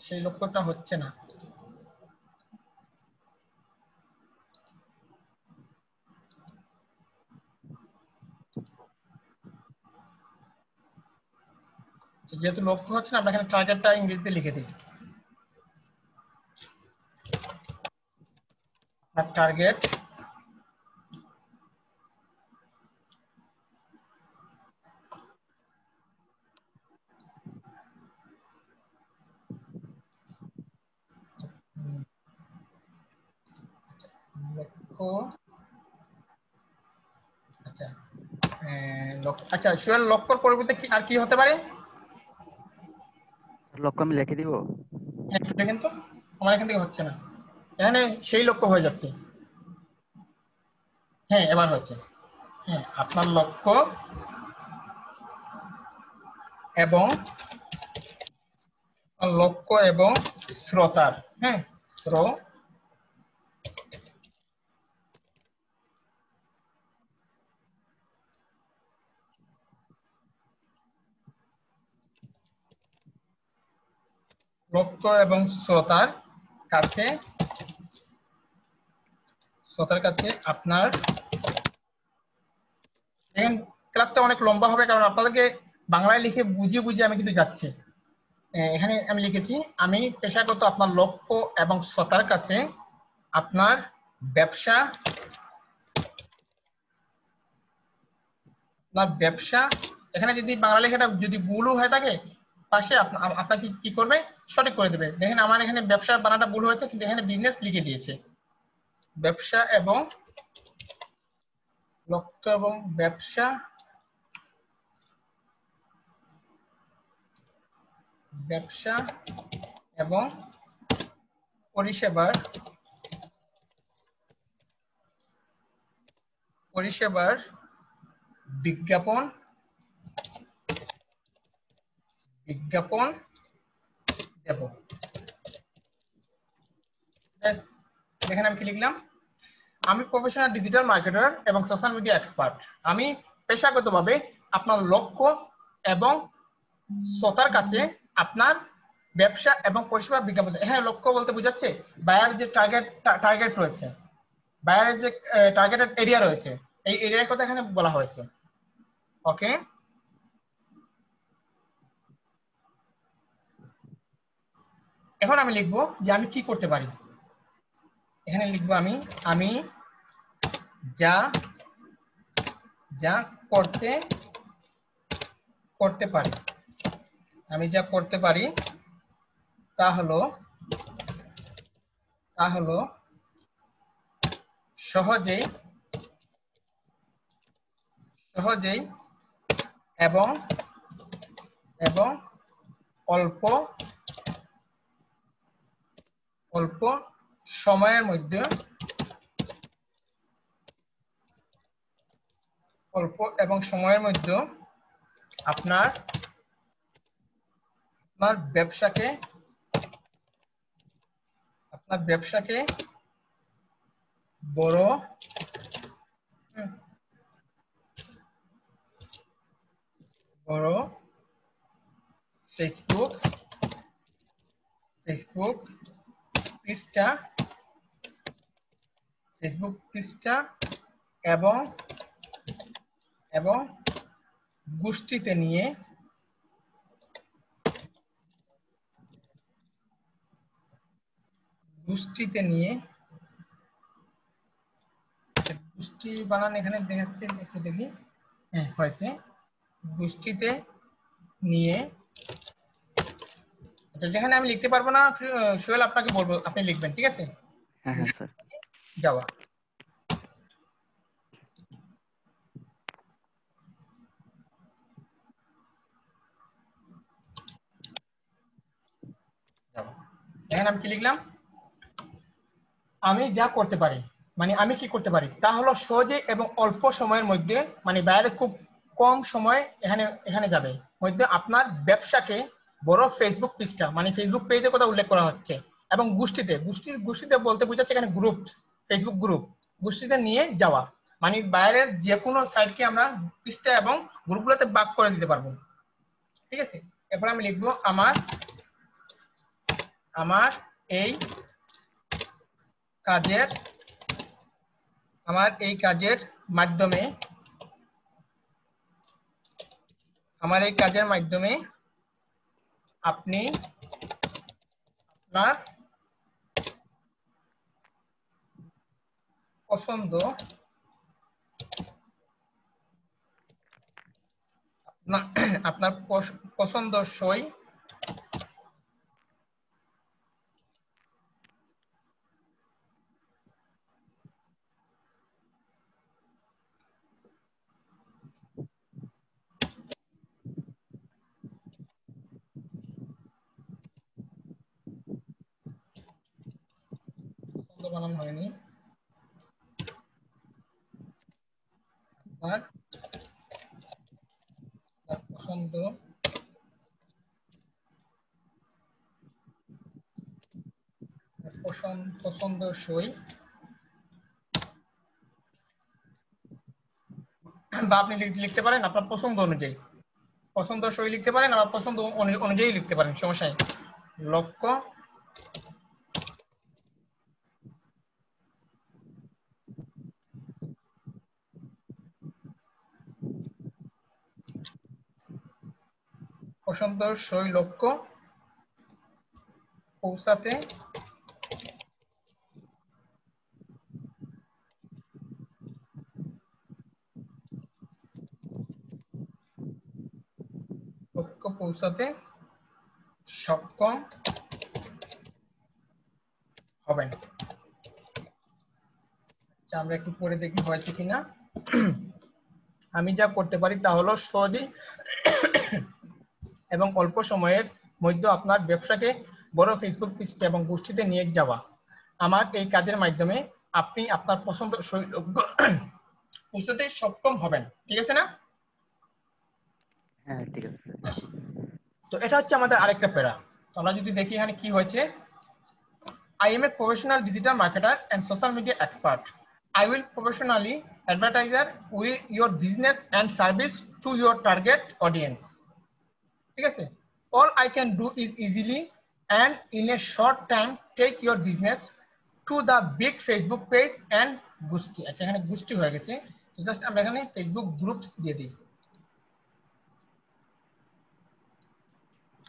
সেই লক্ষ্যটা হচ্ছে না, যেহেতু লক্ষ্য হচ্ছে না আমরা এখানে টার্গেটটা ইংরেজিতে লিখে দিই। টার্গেট আচ্ছা সোহেল, লক্ষ্যর পরিবর্তে কি আর কি হতে পারে? লক্ষ্য আমি লিখে দিব। হ্যাঁ একটু দেখেন তো, আমার এখান থেকে হচ্ছে না, এখানে সেই লক্ষ্য হয়ে যাচ্ছে। হ্যাঁ এবার হচ্ছে। হ্যাঁ, আপনার লক্ষ্য এবং শ্রোতার, হ্যাঁ লক্ষ্য এবং শ্রোতার কাছে আপনার, ক্লাসটা অনেক লম্বা হবে কারণ আপনাদেরকে বাংলায় লিখে বুঝিয়ে আমি কিন্তু যাচ্ছি। এখানে আমি লিখেছি আমি পেশাগত আপনার লক্ষ্য এবং শ্রোতার কাছে আপনার ব্যবসা এখানে যদি বাংলা লেখাটা যদি ভুলও হয়ে থাকে পাশে আপনাকে কি করবে সঠিক করে দেবে। দেখেন আমার এখানে ব্যবসা বানানটা ভুল হয়েছে কিন্তু এখানে বিজনেস লিখে দিয়েছে। ব্যবসা এবং লক্ষ্য এবং ব্যবসা এবং পরিষেবার বিজ্ঞাপন দেব। দেখেন আমি কি লিখলাম, আমি প্রফেশনাল ডিজিটাল মার্কেটার এবং সোশ্যাল মিডিয়া এক্সপার্ট। আমি পেশাগতভাবে আপনার লক্ষ্য এবং শ্রোতার কাছে আপনার ব্যবসা এবং পরিষেবা বিজ্ঞাপন। হ্যাঁ, লক্ষ্য বলতে বোঝাচ্ছে বায়ার যে টার্গেট রয়েছে, বায়ারের যে টার্গেটেড এরিয়া রয়েছে, এই এরিয়ার কথা এখানে বলা হয়েছে। ওকে, এখন আমি লিখবো যে আমি কি করতে পারি। এখানে লিখবো আমি যা করতে পারি। আমি যা করতে পারি তা হলো সহজেই এবং অল্প সময়ের মধ্যে অল্প এবং সময়ের মধ্যে আপনার ব্যবসাকে বড় ফেসবুক পৃষ্ঠা এবং গোষ্ঠীতে নিয়ে গোষ্ঠী বানান এখানে দেখাচ্ছে, একটু দেখি। হ্যাঁ, হয়েছে। গোষ্ঠীতে নিয়ে, আচ্ছা যেখানে আমি লিখতে পারবো না সোহেল আপনাকে বলবো, আপনি লিখবেন, ঠিক আছে? হ্যাঁ হ্যাঁ স্যার। যাওয়া। দেখেন আমি কি লিখলাম, আমি যা করতে পারি, মানে আমি কি করতে পারি তা হলো সহজে এবং অল্প সময়ের মধ্যে, মানে বাইরে খুব কম সময় এখানে যাবে মধ্যে আপনার ব্যবসাকে বড় ফেসবুক পৃষ্ঠা, মানে ফেসবুক পেজের কথা উল্লেখ করা হচ্ছে, এবং গোষ্ঠীতে বলতে বোঝাচ্ছে এখানে গ্রুপ, ফেসবুক গ্রুপ, গোষ্ঠীতে নিয়ে যাওয়া, মানে বাইরের যে কোনো সাইটকে আমরা পৃষ্ঠা এবং গ্রুপগুলোতে ভাগ করে দিতে পারবো, ঠিক আছে? এরপর আমি লিখবো আমার এই কাজের মাধ্যমে আপনি আপনার পছন্দসই বানানো হয়নি, আপনার পছন্দসই, বা আপনি লিখতে পারেন আপনার পছন্দ অনুযায়ী, পছন্দসই লিখতে পারেন, আবার পছন্দ অনুযায়ী লিখতে পারেন, সমস্যা নেই। লক্ষ্য পছন্দসই লক্ষ্য পৌঁছাতে সক্ষম হবেন। আচ্ছা আমরা একটু পরে দেখি হয়েছে কিনা। আমি যা করতে পারি তা হলো সহজে এবং অল্প সময়ের মধ্যে আপনার ব্যবসাকে বড় ফেসবুক পৃষ্ঠা এবং গোষ্ঠীতে নিয়ে যাওয়া। আমার এই কাজের মাধ্যমে আপনি আপনার পছন্দসই লক্ষ্য পৌঁছাতে সক্ষম হবেন, ঠিক আছে না? হ্যাঁ ঠিক আছে স্যার। তো এটা হচ্ছে আমাদের আরেকটা প্যারা। তো আমরা যদি দেখি এখানে কি হয়েছে, I am a professional digital marketer and social media expert. I will professionally advertise your business and service to your target audience. ঠিক আছে? All I can do is easily and in a short time take your business to the big Facebook page and গোষ্ঠী। আচ্ছা এখানে গোষ্ঠী হয়ে গেছে, just আমরা এখানে ফেসবুক গ্রুপস দিয়ে দিই,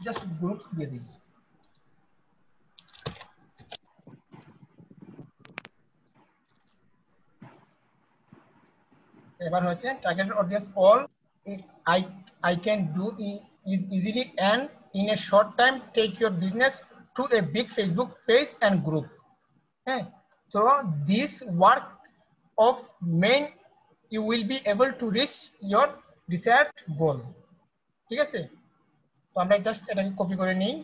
জাস্ট গ্রুপস দিয়ে দিই। এবার হচ্ছে targeted audience, all I can do is easily and in a short time take your business to a big Facebook page and group. হ্যাঁ, so this work of main you will be able to reach your desired goal. ঠিক আছে? তো আমরা just এটাকে copy করে নিই,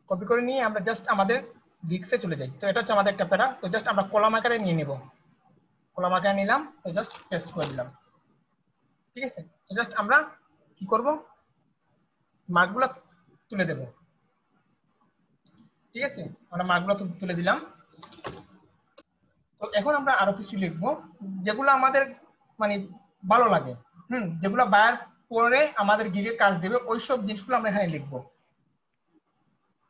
copy করে নিয়ে আমরা জাস্ট আমাদের ডিস্কে চলে যাই। তো এটা হচ্ছে আমাদের একটা প্যারা, তো জাস্ট আমরা কলাম আকারে নিয়ে নেব। কলাম আকারে নিলাম, তো জাস্ট পেস্ট করে দিলাম। ঠিক আছে, তো জাস্ট আমরা কি করব, মার্কগুলো তুলে দেব। ঠিক আছে, আমরা মার্কগুলো তুলে দিলাম। তো এখন আমরা আরো কিছু লিখবো যেগুলো আমাদের মানে ভালো লাগে, যেগুলো বায়ার পরে আমাদের গিগে কাজ দেবে, ওইসব জিনিসগুলো আমরা এখানে লিখবো।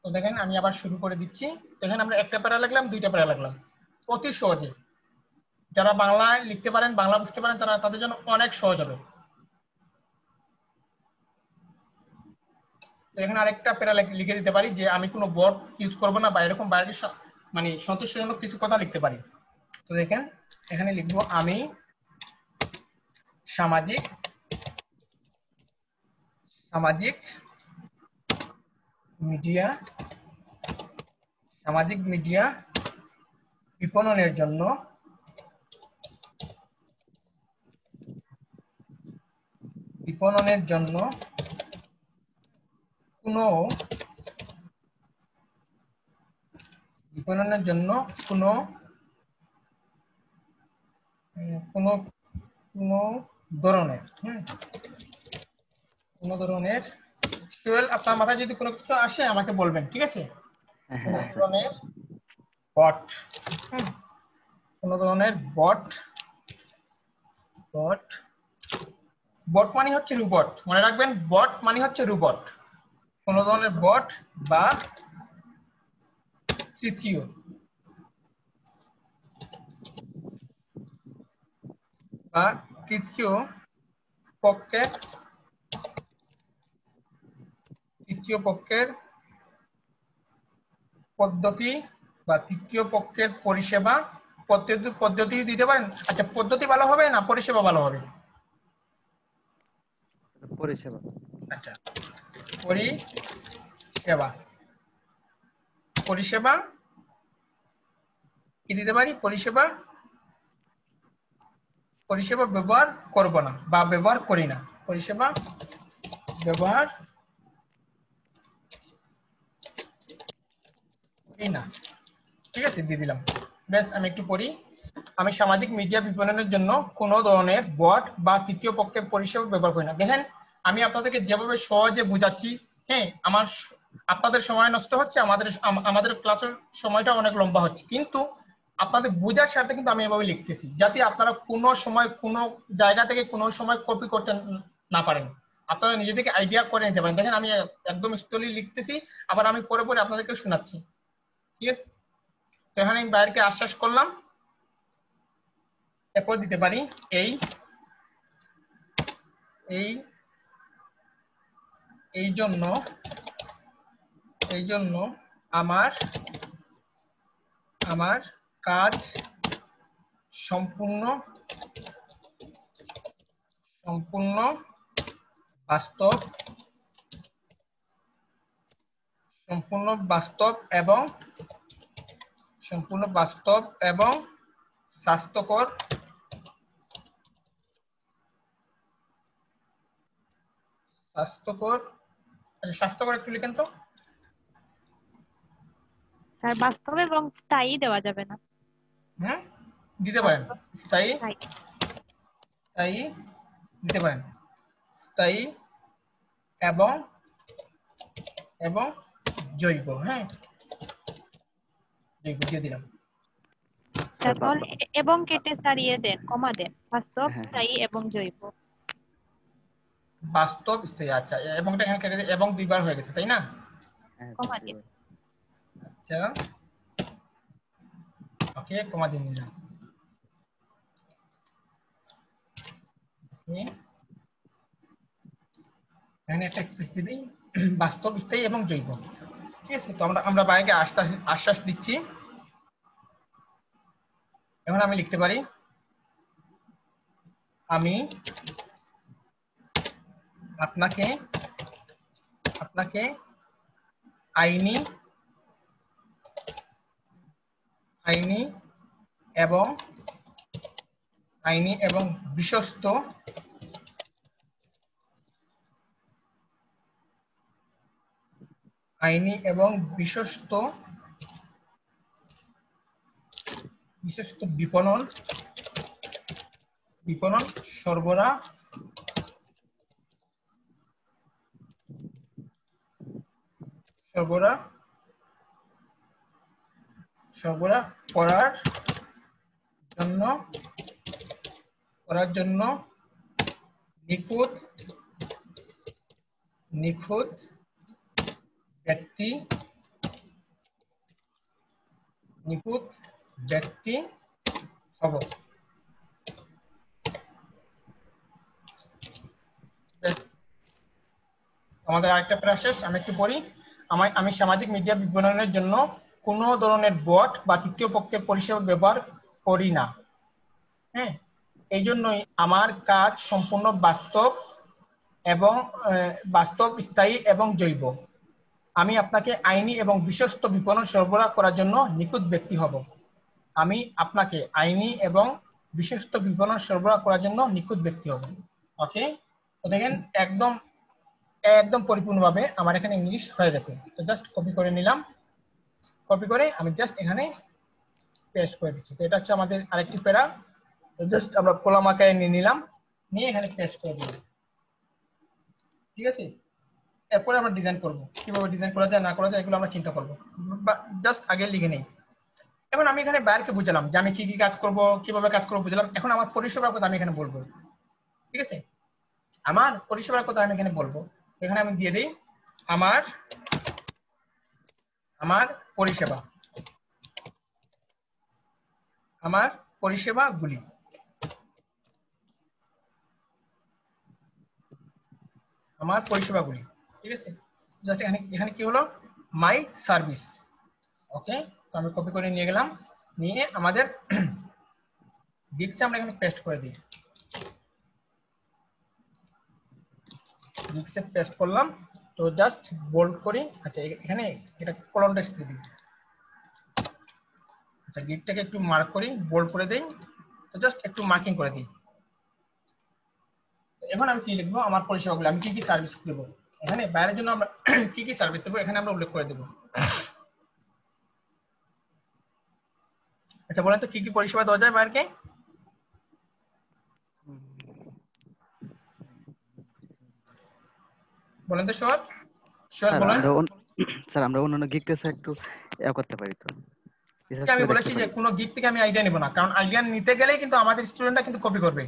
তো দেখেন আমি আবার শুরু করে দিচ্ছি। এখানে আমরা একটা প্যারা লিখলাম, দুইটা প্যারা লিখলাম, অতি সহজে। যারা বাংলায় লিখতে পারেন, বাংলা বুঝতে পারেন, তারা তাদের জন্য অনেক সহজ হবে। এখানে আরেকটা প্যারা লিখে দিতে পারি যে আমি কোনো বোর্ড ইউজ করবো না, বা এরকম বাইরে মানে সন্তোষজনক কিছু কথা লিখতে পারি। তো দেখেন এখানে লিখবো আমি সামাজিক মিডিয়া বিপণনের জন্য কোনো ধরনের সোহেল, আপনার মাথায় যদি কোনো কিছু আসে আমাকে বলবেন, ঠিক আছে? কোনো ধরনের বট, বট মানে হচ্ছে রোবট, মনে রাখবেন, বট মানে হচ্ছে রোবট। কোনো ধরনের বট বা তৃতীয় পক্ষের পদ্ধতি বা তৃতীয় পক্ষের পরিষেবা, পদ্ধতি দিতে পারেন। আচ্ছা, পদ্ধতি ভালো হবে না পরিষেবা ভালো হবে? পরিষেবা। আচ্ছা, পরিষেবা কি দিতে পারি? পরিষেবা ব্যবহার করব না বা ব্যবহার করি না, পরিষেবা ব্যবহার করি না। ঠিক আছে, দিয়ে দিলাম। বেশ, আমি একটু পড়ি। আমি সামাজিক মিডিয়া বিপণনের জন্য কোনো ধরনের বট বা তৃতীয় পক্ষের পরিষেবা ব্যবহার করি না। দেখেন আমি আপনাদেরকে যেভাবে সহজে বুঝাচ্ছি, হ্যাঁ, আপনাদের সময় নষ্ট হচ্ছে, আমাদের ক্লাসের সময়টা অনেক লম্বা হচ্ছে, কিন্তু আপনাদের বোঝার সাথে কিন্তু আমি এভাবে লিখতেছি যাতে আপনারা কোনো সময় কোনো জায়গা থেকে কোনো সময় কপি করতে না পারেন, আপনারা নিজে থেকে আইডিয়া করে নিতে পারেন। দেখেন আমি একদম স্লোলি লিখতেছি, আবার আমি পরে পরে আপনাদেরকে শোনাচ্ছি। ঠিক আছে, তো এখানে আমি বাইরকে আশ্বাস করলাম, এরপর দিতে পারি এই জন্য আমার কাজ সম্পূর্ণ বাস্তব এবং স্বাস্থ্যকর। স্বাস্থ্যকর একটু লিখেন তো স্যার। বাস্তব এবং স্থায়ী দেওয়া যাবে না? দিতে পারেন, স্থায়ী স্থায়ী। দিতে পারেন, স্থায়ী এবং জৈব। হ্যাঁ, জৈব দিয়ে দিলাম। তারপর এবং কেটে সারিয়ে দেন, কমা দেন, বাস্তব, স্থায়ী এবং জৈব। বাস্তব, স্থায়ী। আচ্ছা, এবংটা এখানে কেটে এবং দুইবার হয়ে গেছে, তাই না? কমা দিন। আচ্ছা, ওকে, কমা দিয়ে নিলাম। এখানে একটা স্পেস দিয়ে দিই, বাস্তব, স্থায়ী এবং জৈব। ঠিক আছে, তো আমরা বাইরে আশ্বাস দিচ্ছি। এখন আমি লিখতে পারি আমি আপনাকে আইনি এবং বিশ্বস্ত বিপণন বিপণন সরবরাহ করার জন্য নিখুঁত ব্যক্তি হব। আমাদের আরেকটা প্যারা শেষ, আমি একটু পড়ি। আমি সামাজিক মিডিয়া বিপণনের জন্য কোনো ধরনের বট বা তৃতীয় পক্ষের পরিষেবা ব্যবহার করি না। হ্যাঁ, এই জন্যই আমার কাজ সম্পূর্ণ বাস্তব, স্থায়ী এবং জৈব। আমি আপনাকে আইনি এবং বিশ্বস্ত বিপণন সরবরাহ করার জন্য নিখুঁত ব্যক্তি হব। আমি আপনাকে আইনি এবং বিশ্বস্ত বিপণন সরবরাহ করার জন্য নিখুঁত ব্যক্তি হব। ওকে, তো দেখেন একদম পরিপূর্ণভাবে আমার এখানে ইংলিশ হয়ে গেছে। তো জাস্ট কপি করে নিলাম, কপি করে আমি জাস্ট এখানে পেস্ট করে দিচ্ছি। তো এটা হচ্ছে আমাদের আরেকটি প্যারা। তো জাস্ট আমরা কলাম আকারে নিয়ে নিলাম, নিয়ে এখানে পেস্ট করে দিলাম। ঠিক আছে, এরপরে আমরা ডিজাইন করব, কিভাবে ডিজাইন করা যায় না করা যায় এগুলো আমরা চিন্তা করব, জাস্ট আগে লিখে নেই। এখন আমি এখানে বাইরকে বুঝালাম যে আমি কি কি কাজ করব, কিভাবে কাজ করব বুঝলাম। এখন আমার পরিষেবার কথা আমি এখানে বলবো। ঠিক আছে, আমার পরিষেবার কথা আমি এখানে বলবো। এখানে আমি দিয়ে দিই আমার পরিষেবাগুলি। ঠিক আছে, জাস্ট এখানে কি হলো, মাই সার্ভিস। ওকে, তো আমি কপি করে নিয়ে গেলাম, নিয়ে আমাদের ডিস্কে আমরা এখানে পেস্ট করে দিই। ডিস্কে পেস্ট করলাম, তো জাস্ট বোল্ড করি। আচ্ছা, এখানে এটা কলম টেক্সট দিয়ে দিই। আচ্ছা, গিটটাকে একটু মার্ক করি, বোল্ড করে দেই, তো জাস্ট একটু মার্কিং করে দিই। এখন আমি কি লিখবো, আমার পরিষেবাগুলো আমি কি কি সার্ভিস দেবো। এখানে বাইরের জন্য আমরা কি কি সার্ভিস দেবো এখানে আমরা উল্লেখ করে দেবো। আচ্ছা, বলেন তো কি কি পরিষেবা দেওয়া যায় বাইরকে? বলেন তো সোহাগ, বলেন। স্যার আমরা অন্যান্য গিগ টেস্ট একটু করতে পারি তো, আমি বলেছি যে কোনো গিগ থেকে আমি আইডিয়া নেব না, কারণ আইডিয়া নিতে গেলেই কিন্তু আমাদের স্টুডেন্টরা কিন্তু কপি করবে।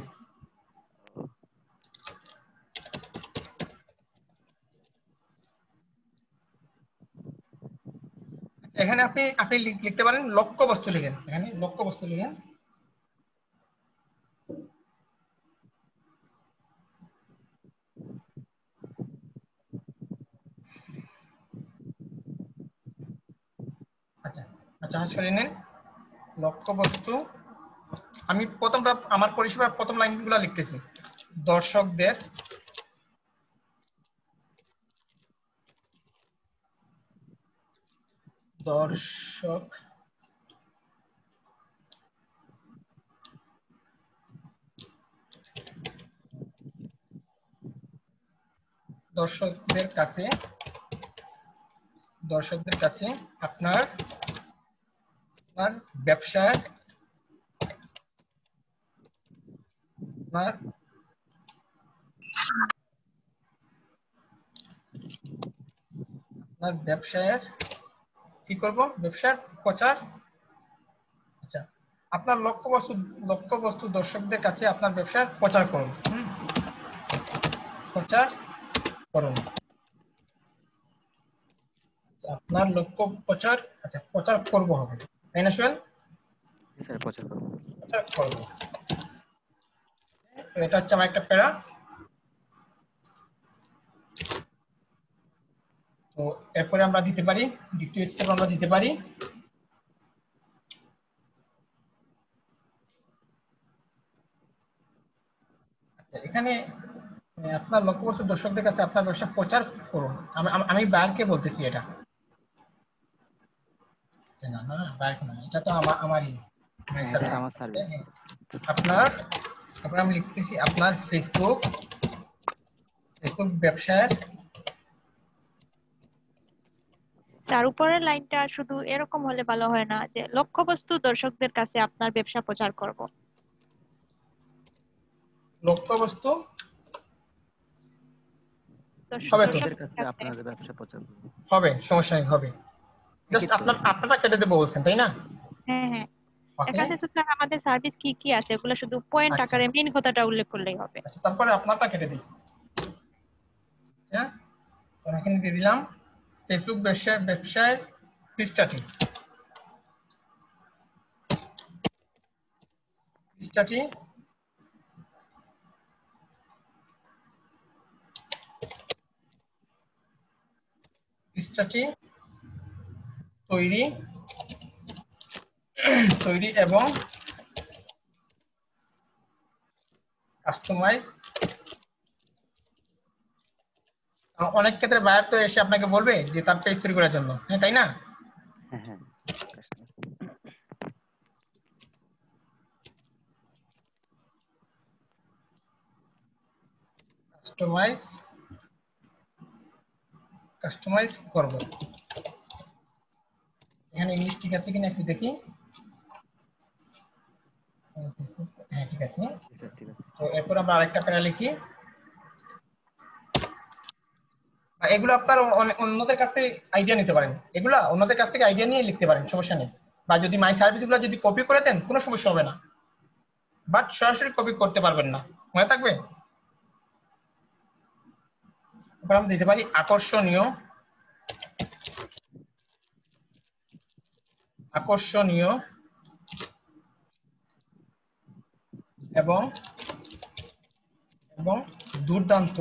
এখানে আপনি লিখতে পারেন লক্ষ্য বস্তু লিখেন, এখানে লক্ষ্য বস্তু লিখেন। আচ্ছা আচ্ছা, সরিয়ে নেন লক্ষ্য বস্তু। আমি প্রথমটা আমার পরিষেবার প্রথম লাইনগুলো লিখতেছি, দর্শকদের দর্শকদের কাছে আপনার ব্যবসার কি করব, ব্যবসার প্রচার। আচ্ছা, আপনার লক্ষ্য বস্তু দর্শকদের কাছে আপনার ব্যবসার প্রচার করুন। আপনার লক্ষ্য প্রচার, আচ্ছা প্রচার করব হবে, তাই না সোহেল? স্যার প্রচার করব। এটা হচ্ছে আমার একটা প্যারা। তো এরপরে আমরা দিতে পারি দ্বিতীয় স্টেপ, আমরা দিতে পারি এখানে আপনার লক্ষ্যবস্তু দর্শকদের কাছে আপনার ব্যবসা প্রচার করুন। আমি বাইরকে বলতেছি এটা। না না, বাইরে না, এটা তো আমারই আমার সার্ভিস। তারপরে আমি লিখতেছি আপনার ফেসবুক ব্যবসার। তার উপরের লাইনটা শুধু এরকম হলে ভালো হয় না, যে লক্ষ্যবস্তু দর্শকদের কাছে আপনার ব্যবসা প্রচার করব। লক্ষ্যবস্তু হবে তো, দর্শকদের কাছে আপনার ব্যবসা প্রচার করুন। হবে, সমস্যা নেই, হবে। জাস্ট একই তো। আপনারা কেটে দেবো বলছেন, তাই না? হ্যাঁ হ্যাঁ, ওকে, এখানে তো স্যার আমাদের সার্ভিস কি কি আছে ওগুলো শুধু পয়েন্ট আচ্ছা আকারে মেন কথাটা উল্লেখ করলেই হবে। আচ্ছা, তারপরে আপনারটা কেটে দিই। হ্যাঁ, তো এখানে দিয়ে দিলাম ফেসবুক ব্যবসায় পৃষ্ঠাটি পৃষ্ঠাটি পৃষ্ঠাটি তৈরি তৈরি এবং কাস্টমাইজ। অনেক ক্ষেত্রে বায়ার তো এসে আপনাকে বলবে যে তার পেজ তৈরি করার জন্য, হ্যাঁ তাই না? হ্যাঁ হ্যাঁ, কাস্টমাইজ করব। এখানে ইংলিশ ঠিক আছে কিনা একটু দেখি। হ্যাঁ ঠিক আছে। ঠিক আছে। তো এরপর আমরা আরেকটা প্যারা লিখি। এগুলো আপনার অন্যদের কাছ থেকে আইডিয়া নিতে পারেন, এগুলা অন্যদের কাছ থেকে আইডিয়া নিয়ে লিখতে পারেন, সমস্যা নেই। বা যদি মাই সার্ভিস গুলো যদি কপি করে দেন কোনো সমস্যা হবে না, বাট সরাসরি কপি করতে পারবেন না, মনে থাকবে। এবার আমরা দিতে পারি আকর্ষণীয় আকর্ষণীয় এবং এবং দুর্দান্ত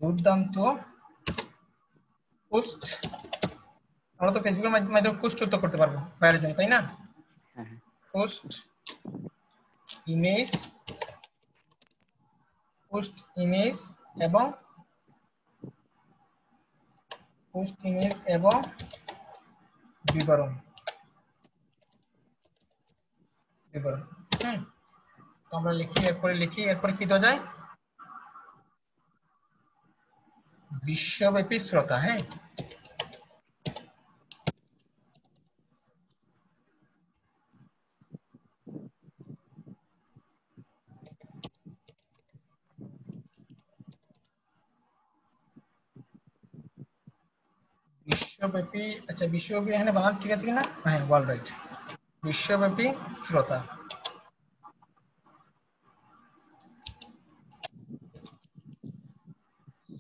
দুর্দান্ত পোস্ট। আমরা তো ফেসবুকের মাধ্যমে পোস্ট তো করতে পারবো বাইরের জন্য, তাই না? হ্যাঁ হ্যাঁ, পোস্ট ইমেজ এবং বিবরণ। হুম, তো আমরা এরপরে কি দেওয়া যায়? বিশ্বব্যাপী শ্রোতা। হ্যাঁ, বিশ্বব্যাপী। আচ্ছা, বিশ্বব্যাপী এখানে বানান ঠিক আছে কিনা? হ্যাঁ, ওয়ার্ল্ড রাইট। বিশ্বব্যাপী শ্রোতা।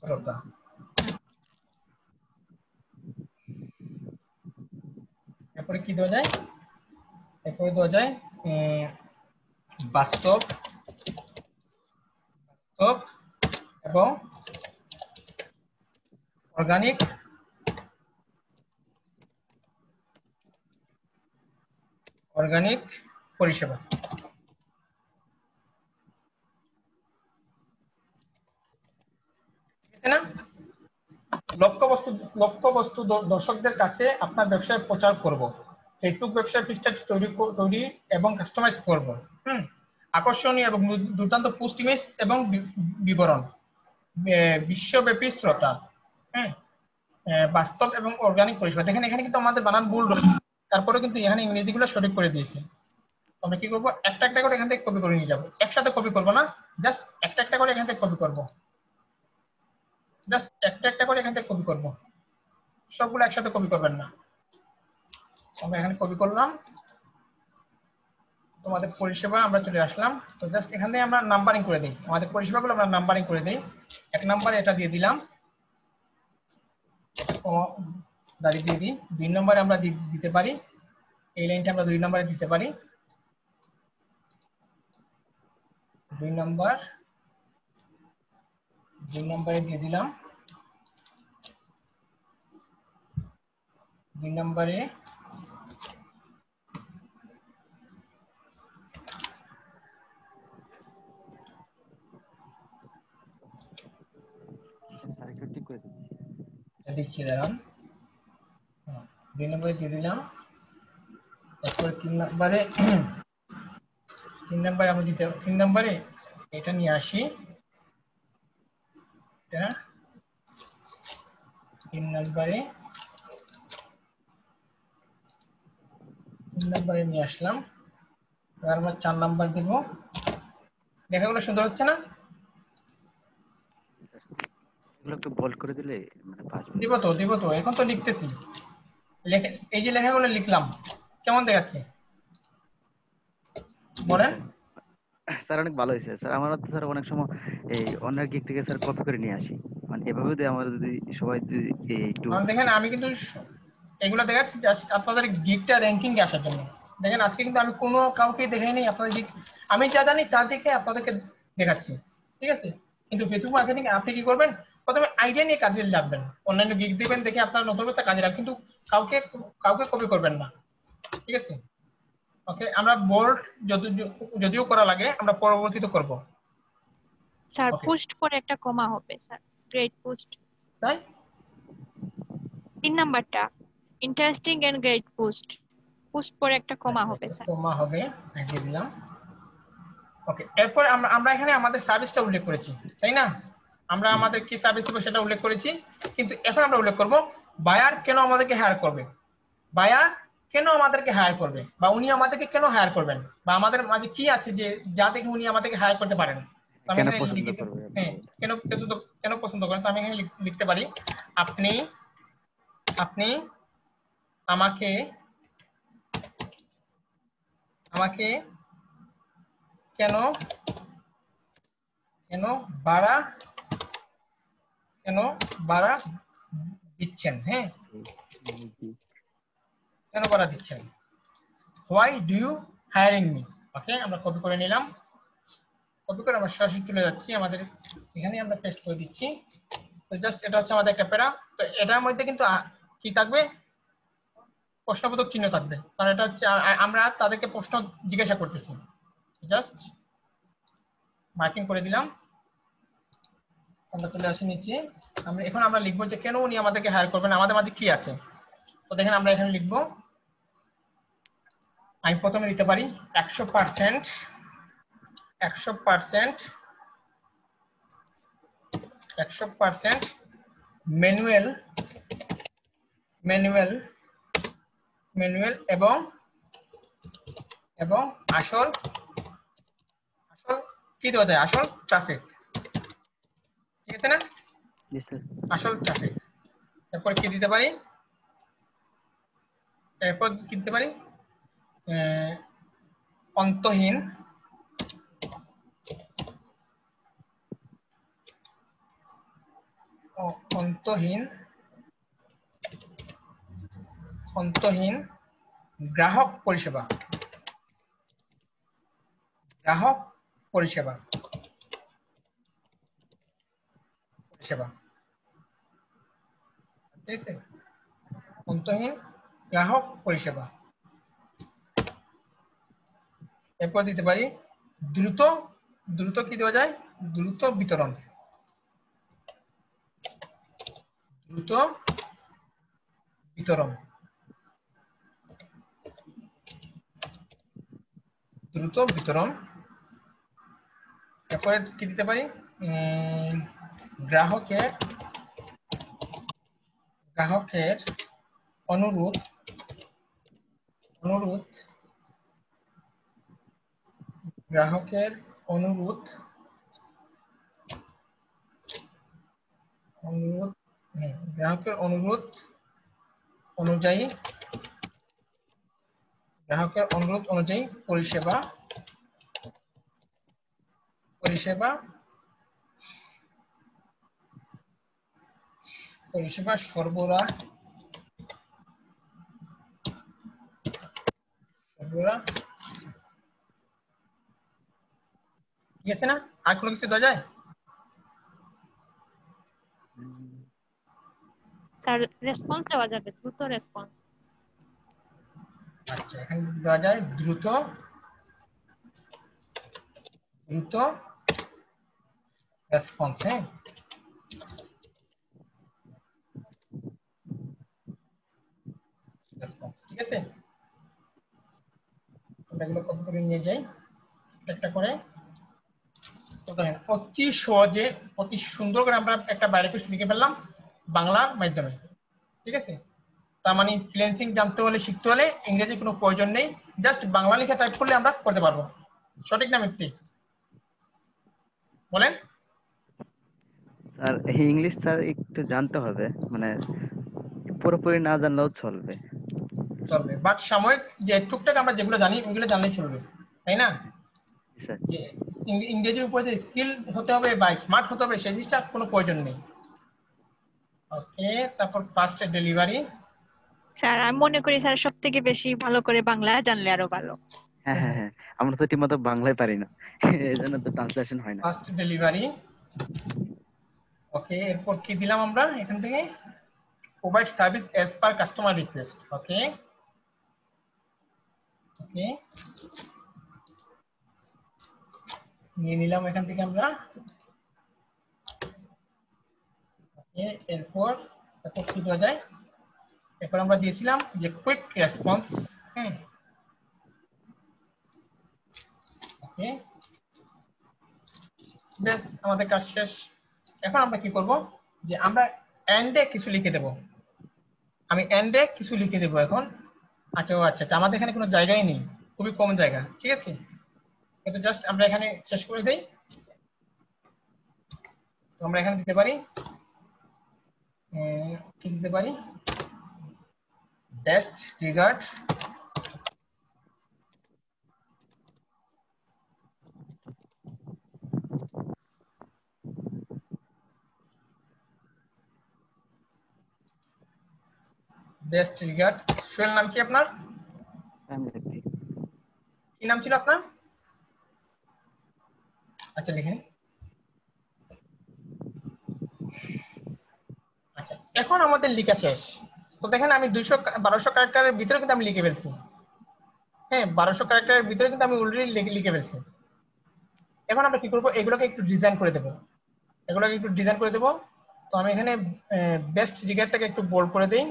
শ্রোতা। এরপরে কি দেওয়া যায়? এরপরে দেওয়া যায় বাস্তব এবং অর্গানিক পরিষেবা। ঠিক আছে না? লক্ষ্যবস্তু দর্শকদের কাছে আপনার ব্যবসায় প্রচার করব। ফেসবুক ব্যবসায় পৃষ্ঠাটি তৈরি এবং কাস্টমাইজ করব। আকর্ষণীয় এবং দুর্দান্ত পোস্ট ইমেজ এবং বিবরণ। বিশ্বব্যাপী শ্রোতা। হ্যাঁ, বাস্তব এবং অর্গানিক পরিষেবা। দেখেন এখানে কিন্তু আমাদের বানান ভুল রয়েছে, তারপরে কিন্তু এখানে ইংরেজিগুলো সঠিক করে দিয়েছে। আমরা কি করবো, একটা একটা করে এখান থেকে কপি করে নিয়ে যাবো, একসাথে কপি করবো না, জাস্ট একটা একটা করে এখান থেকে কপি করবো, সবগুলো একসাথে কপি করবেন না। আমরা এখানে কপি করলাম, তোমাদের পরিষেবা আমরা চলে আসলাম। তো জাস্ট এখান থেকে আমরা নাম্বারিং করে দিই, আমাদের পরিষেবাগুলো আমরা নাম্বারিং করে দিই। 1 নম্বরে এটা দিয়ে দিলাম, দাঁড়িয়ে দিয়ে দিই। 2 নম্বরে আমরা দিতে পারি, এই লাইনটা আমরা 2 নম্বরে দিতে পারি। 2 নম্বরে দিয়ে দিলাম। 2 নম্বরে ঠিক করে দিচ্ছি। দিচ্ছি, দাঁড়ান। 2 নম্বরে দিয়ে দিলাম। তারপরে 3 নম্বরে আমরা 3 নম্বরে এটা নিয়ে আসি, এটা 3 নম্বরে নিয়ে আসলাম। এবার আমরা 4 নাম্বার দিব। লেখাগুলো সুন্দর হচ্ছে না? এগুলো একটু বোল্ড করে দিলে মানে বাঁচবে। দিব তো এখন তো লিখতেছি। এই যে লেখাগুলো লিখলাম কেমন দেখাচ্ছে বলেন? স্যার অনেক ভালো হয়েছে স্যার। আমারও তো স্যার অনেক সময় এই অন্যের গিক থেকে স্যার কপি করে নিয়ে আসি, মানে এভাবে যদি আমরা যদি সবাই যদি একটু দেখেন আমি কিন্তু এগুলো দেখাচ্ছি জাস্ট আপনাদের গিগটা র্যাঙ্কিং এ আসার জন্য। দেখেন আজকে কিন্তু আমি কোনো কাউকে দেখাই নাই আপনাদের গিগ, আমি যা জানি তা দেখে আপনাদেরকে দেখাচ্ছি, ঠিক আছে? কিন্তু ফেসবুক মার্কেটিং আপনি কি করবেন, প্রথমে আইডিয়া নিয়ে কাজে লাগবেন, অনলাইনে গিগ দিবেন দেখে আপনার নতুনতা কাজে লাগবে, কিন্তু কাউকে কাউকে কপি করবেন না, ঠিক আছে? ওকে, আমরা বোল্ড যদিও করা লাগে আমরা পরবর্তীতে করব। স্যার ওকে, পোস্ট পরে একটা কমা হবে স্যার, গ্রেট পোস্ট। তাই 3 নাম্বারটা interesting and great post, post পরে একটা কমা আচ্ছা হবে স্যার। কমা হবে, দিয়ে দিলাম। ওকে, এরপর আমরা এখানে আমাদের সার্ভিসটা উল্লেখ করেছি, তাই না? আমরা আমাদের কি সার্ভিস দেবো সেটা উল্লেখ করেছি, কিন্তু এখন আমরা উল্লেখ করব বায়ার কেন আমাদেরকে হায়ার করবে, বায়ার কেন আমাদেরকে হায়ার করবে, বা উনি আমাদেরকে কেন হায়ার করবেন, বা আমাদের মাঝে কি আছে যে যা থেকে উনি আমাদেরকে হায়ার করতে পারেন। তো আমি কেন এখানে পছন্দ লিখিত, করবে। হ্যাঁ, কেন পছন্দ করেন, তো আমি এখানে লিখতে পারি আপনি আপনি আমাকে আমাকে কেন কেন বাড়া কেন বাড়া দিচ্ছেন, হ্যাঁ, কেন বাড়া দিচ্ছেন, why do you hiring me. Okay, আমরা কপি করে নিলাম, কপি করে আমরা সরাসরি চলে যাচ্ছি আমাদের এখানে, আমরা পেস্ট করে দিচ্ছি। তো জাস্ট এটা হচ্ছে আমাদের একটা প্যারা। তো এটার মধ্যে কিন্তু কি থাকবে, প্রশ্নবোধক চিহ্ন থাকবে, কারণ এটা হচ্ছে আমরা তাদেরকে প্রশ্ন জিজ্ঞাসা করতেছি। জাস্ট মার্কিং করে দিলাম, আমরা চলে আসি নিচে। এখন আমরা লিখবো যে কেন উনি আমাদেরকে হায়ার করবেন, আমাদের মাঝে কি আছে। তো দেখেন আমরা এখানে লিখবো, আমি প্রথমে দিতে পারি 100% 100% ম্যানুয়াল এবং আসল কি দেওয়া যায়, আসল ট্রাফিক, ঠিক আছে না? আসল ট্রাফিক। এরপর কি দিতে পারি, অন্তহীন গ্রাহক পরিষেবা, ঠিক আছে? অন্তহীন গ্রাহক পরিষেবা। এরপর দিতে পারি দ্রুত কি দেওয়া যায়, দ্রুত বিতরণ, এরপরে কি দিতে পারি, গ্রাহকের অনুরোধ গ্রাহকের অনুরোধ অনুযায়ী পরিষেবা সরবরাহ ঠিক আছে না? আর কোনো কিছু দেওয়া যায়? তার রেসপন্স দেওয়া যাবে, দ্রুত রেসপন্স। আচ্ছা, এখানে দেওয়া যায় দ্রুত রেসপন্স, হ্যাঁ, রেসপন্স, ঠিক আছে? আমরা এগুলো কপি করে নিয়ে যাই একটা করে। তো দেখেন অতি সহজে অতি সুন্দর করে আমরা একটা বাইরে পেজ লিখে ফেললাম বাংলার মাধ্যমে, ঠিক আছে? তার মানে ফ্রিল্যান্সিং জানতে হলে শিখতে হলে ইংরেজি কোনো প্রয়োজন নেই, জাস্ট বাংলা লিখে টাইপ করলে আমরা করতে পারবো। সঠিক না মিথ্যে বলেন? স্যার ইংলিশ স্যার একটু জানতে হবে, মানে পুরোপুরি না জানলেও চলবে। চলবে, বাট সাময়িক যে টুকটাক আমরা যেগুলো জানি ওগুলো জানলেই চলবে, তাই না? স্যার যে ইংরেজির উপর যে স্কিল হতে হবে বা স্মার্ট হতে হবে সেই জিনিসটা কোনো প্রয়োজন নেই। ওকে, তারপর ফার্স্ট ডেলিভারি। স্যার আমি মনে করি স্যার সব থেকে বেশি ভালো করে বাংলা জানলে আরো ভালো। হ্যাঁ হ্যাঁ হ্যাঁ, আমরা তো ঠিকমতো বাংলায় পারি না, এই জন্য তো ট্রান্সলেশন হয় না। First delivery. ওকে, এরপর কি দিলাম আমরা এখান থেকে? Provide service as per customer request. Okay okay, নিয়ে নিলাম এখান থেকে আমরা। ওকে, এরপর তারপর কি দেওয়া যায়? এরপর আমরা দিয়েছিলাম যে কুইক রেসপন্স। হ্যাঁ, ওকে, বেশ আমাদের কাজ শেষ। এখন আমরা কি করব যে আমরা এন্ডে কিছু লিখে দেব। আমি এন্ডে কিছু লিখে দেব এখন। আচ্ছা ও আচ্ছা আচ্ছা, আমাদের এখানে কোনো জায়গাই নেই, খুবই কম জায়গা, ঠিক আছে। কিন্তু জাস্ট আমরা এখানে শেষ করে দেই। তো আমরা এখানে দিতে পারি কি দিতে পারি? Best regard best regard. Sohel নাম কি আপনার? আমি দেখছি। কি নাম ছিল আপনার? আচ্ছা লিখেন। আচ্ছা, এখন আমাদের লেখা শেষ। তো দেখেন আমি 1200 ক্যারেক্টারের ভিতরে কিন্তু আমি লিখে ফেলছি। হ্যাঁ, 1200 ক্যারেক্টারের ভিতরে কিন্তু আমি অলরেডি লিখে ফেলছি। এখন আমরা কি করব? এগুলোকে একটু ডিজাইন করে দেব। এগুলোকে একটু ডিজাইন করে দেব। তো আমি এখানে বেস্ট রিগার্ডটাকে একটু বোল্ড করে দেই।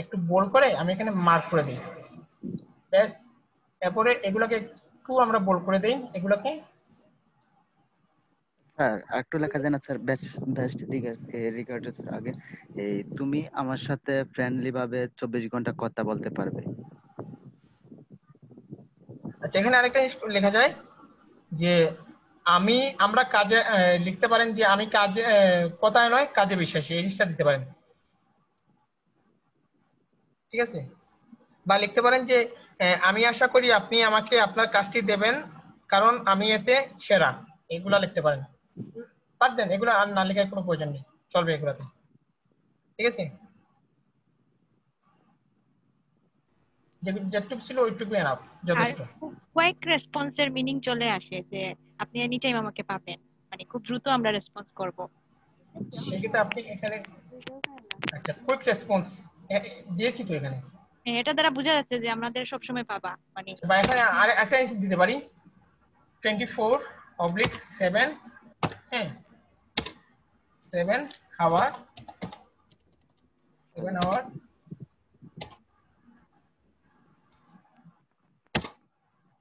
একটু বোল্ড করে আমি এখানে মার্ক করে দিই। ব্যাস, এরপরে এগুলোকে একটু আমরা বোল্ড করে দেই এগুলোকে। স্যার একটু লেখা যায় না স্যার? বেস্ট বেস্ট রিগার্ডস আগে এই তুমি আমার সাথে ফ্রেন্ডলি ভাবে 24 ঘন্টা কথা বলতে পারবে। আচ্ছা, এখানে আরেকটা জিনিস লেখা যায় যে আমরা কাজে লিখতে পারেন যে আমি কাজে কথায় নয় কাজে বিশ্বাসী, এই জিনিসটা দিতে পারেন, ঠিক আছে। বা লিখতে পারেন যে আমি আশা করি আপনি আমাকে আপনার কাজটি দেবেন কারণ আমি এতে সেরা। এগুলা লিখতে পারেন। বাদ দেন, এগুলো আর না লেখার কোনো প্রয়োজন নেই, চলবে এগুলাতে, ঠিক আছে। যেটুকু ছিল ওইটুকু এনাফ, আর যথেষ্ট। কুইক রেসপন্সের মিনিং চলে আসে যে আপনি এনি টাইম আমাকে পাবেন, মানে খুব দ্রুত আমরা রেসপন্স করব। সেক্ষেত্রে আপনি এখানে আচ্ছা কুইক রেসপন্স দিয়েছি তো এখানে। হ্যাঁ, এটা দ্বারা বোঝা যাচ্ছে যে আমাদের সবসময় পাবা, মানে বা এখানে আর একটা জিনিস দিতে পারি 24/7। হ্যাঁ, 7 আওয়ার 7 আওয়ার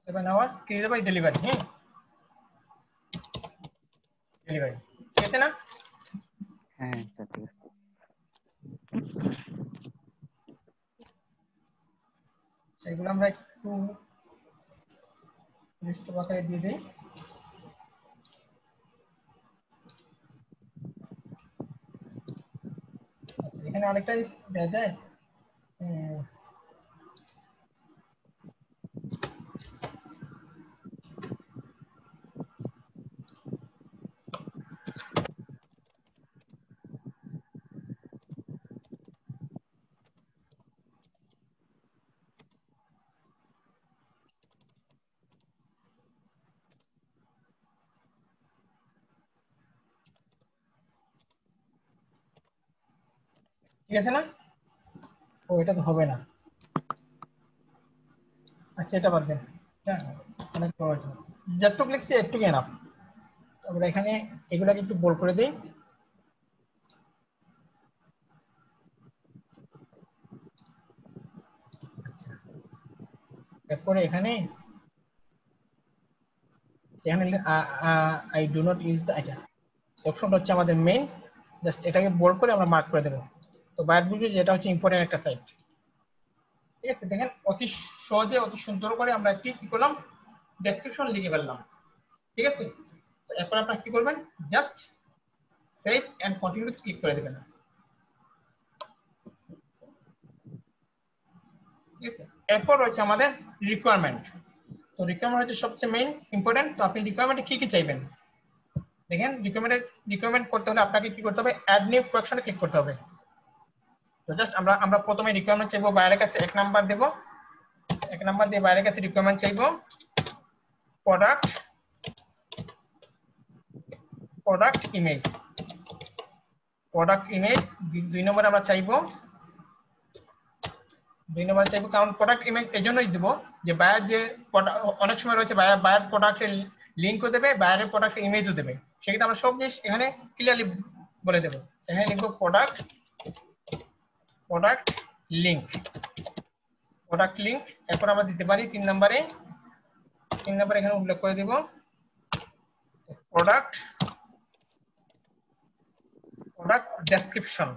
7 আওয়ার কি দিতে পারি? ডেলিভারি। হ্যাঁ, ডেলিভারি, ঠিক আছে না? হ্যাঁ স্যার ঠিক আছে। সেগুলো আমরা একটু লিস্ট আকারে দিয়ে দিই। আচ্ছা, এখানে আরেকটা জিনিস দেওয়া যায়। উম, ঠিক আছে না? ও, এটা তো হবে না। আচ্ছা, এটা বাদ দেন। হ্যাঁ, অনেক প্রয়োজন, যতটুকু লিখছি একটুকু এনাফ। আমরা এখানে এগুলাকে একটু বোল্ড করে দিই। আচ্ছা, এরপরে এখানে যেখানে I do not use the, আচ্ছা অপশনটা হচ্ছে আমাদের মেইন। জাস্ট এটাকে বোল্ড করে আমরা মার্ক করে দেবো। তো বাইরে বুঝবে যে এটা হচ্ছে ইম্পর্টেন্ট একটা সাইট, ঠিক আছে, দেখেন অতি সহজে অতি সুন্দর করে আমরা একটি কি করলাম, ডেসক্রিপশন লিখে ফেললাম। ঠিক আছে, তো এরপর আপনারা কি করবেন, just save and continue click করে দেবেন। ঠিক আছে, এরপর রয়েছে আমাদের রিকোয়ারমেন্ট। তো রিকোয়ারমেন্ট হচ্ছে সবচেয়ে মেইন ইম্পর্টেন্ট। তো আপনি রিকোয়ারমেন্টে কি কি চাইবেন, দেখেন রিকোয়ারমেন্ট করতে হলে আপনাকে কি করতে হবে, অ্যাড নিউ কোয়েকশনে ক্লিক করতে হবে। তো জাস্ট আমরা প্রথমে রিকোয়ারমেন্ট চাইবো, বাইরের কাছে 1 নাম্বার দেব, 1 নাম্বার দিয়ে বাইরের কাছে রিকোয়ারমেন্ট চাইবো প্রোডাক্ট ইমেজ, প্রোডাক্ট ইমেজ 2 নম্বরে আমরা চাইবো, 2 নম্বরে চাইবো, কারণ প্রোডাক্ট ইমেজ এই জন্যই দিব যে বায়ার যে অনেক সময় রয়েছে বায়ার প্রোডাক্টের লিঙ্কও দেবে, বায়ারের প্রোডাক্টের ইমেজও দেবে, সেক্ষেত্রে আমরা সব জিনিস এখানে ক্লিয়ারলি বলে দেবো। এখানে লিখবো প্রোডাক্ট লিঙ্ক, এরপর আমরা দিতে পারি 3 নম্বরে এখানে উল্লেখ করে দেব প্রোডাক্ট ডেসক্রিপশন।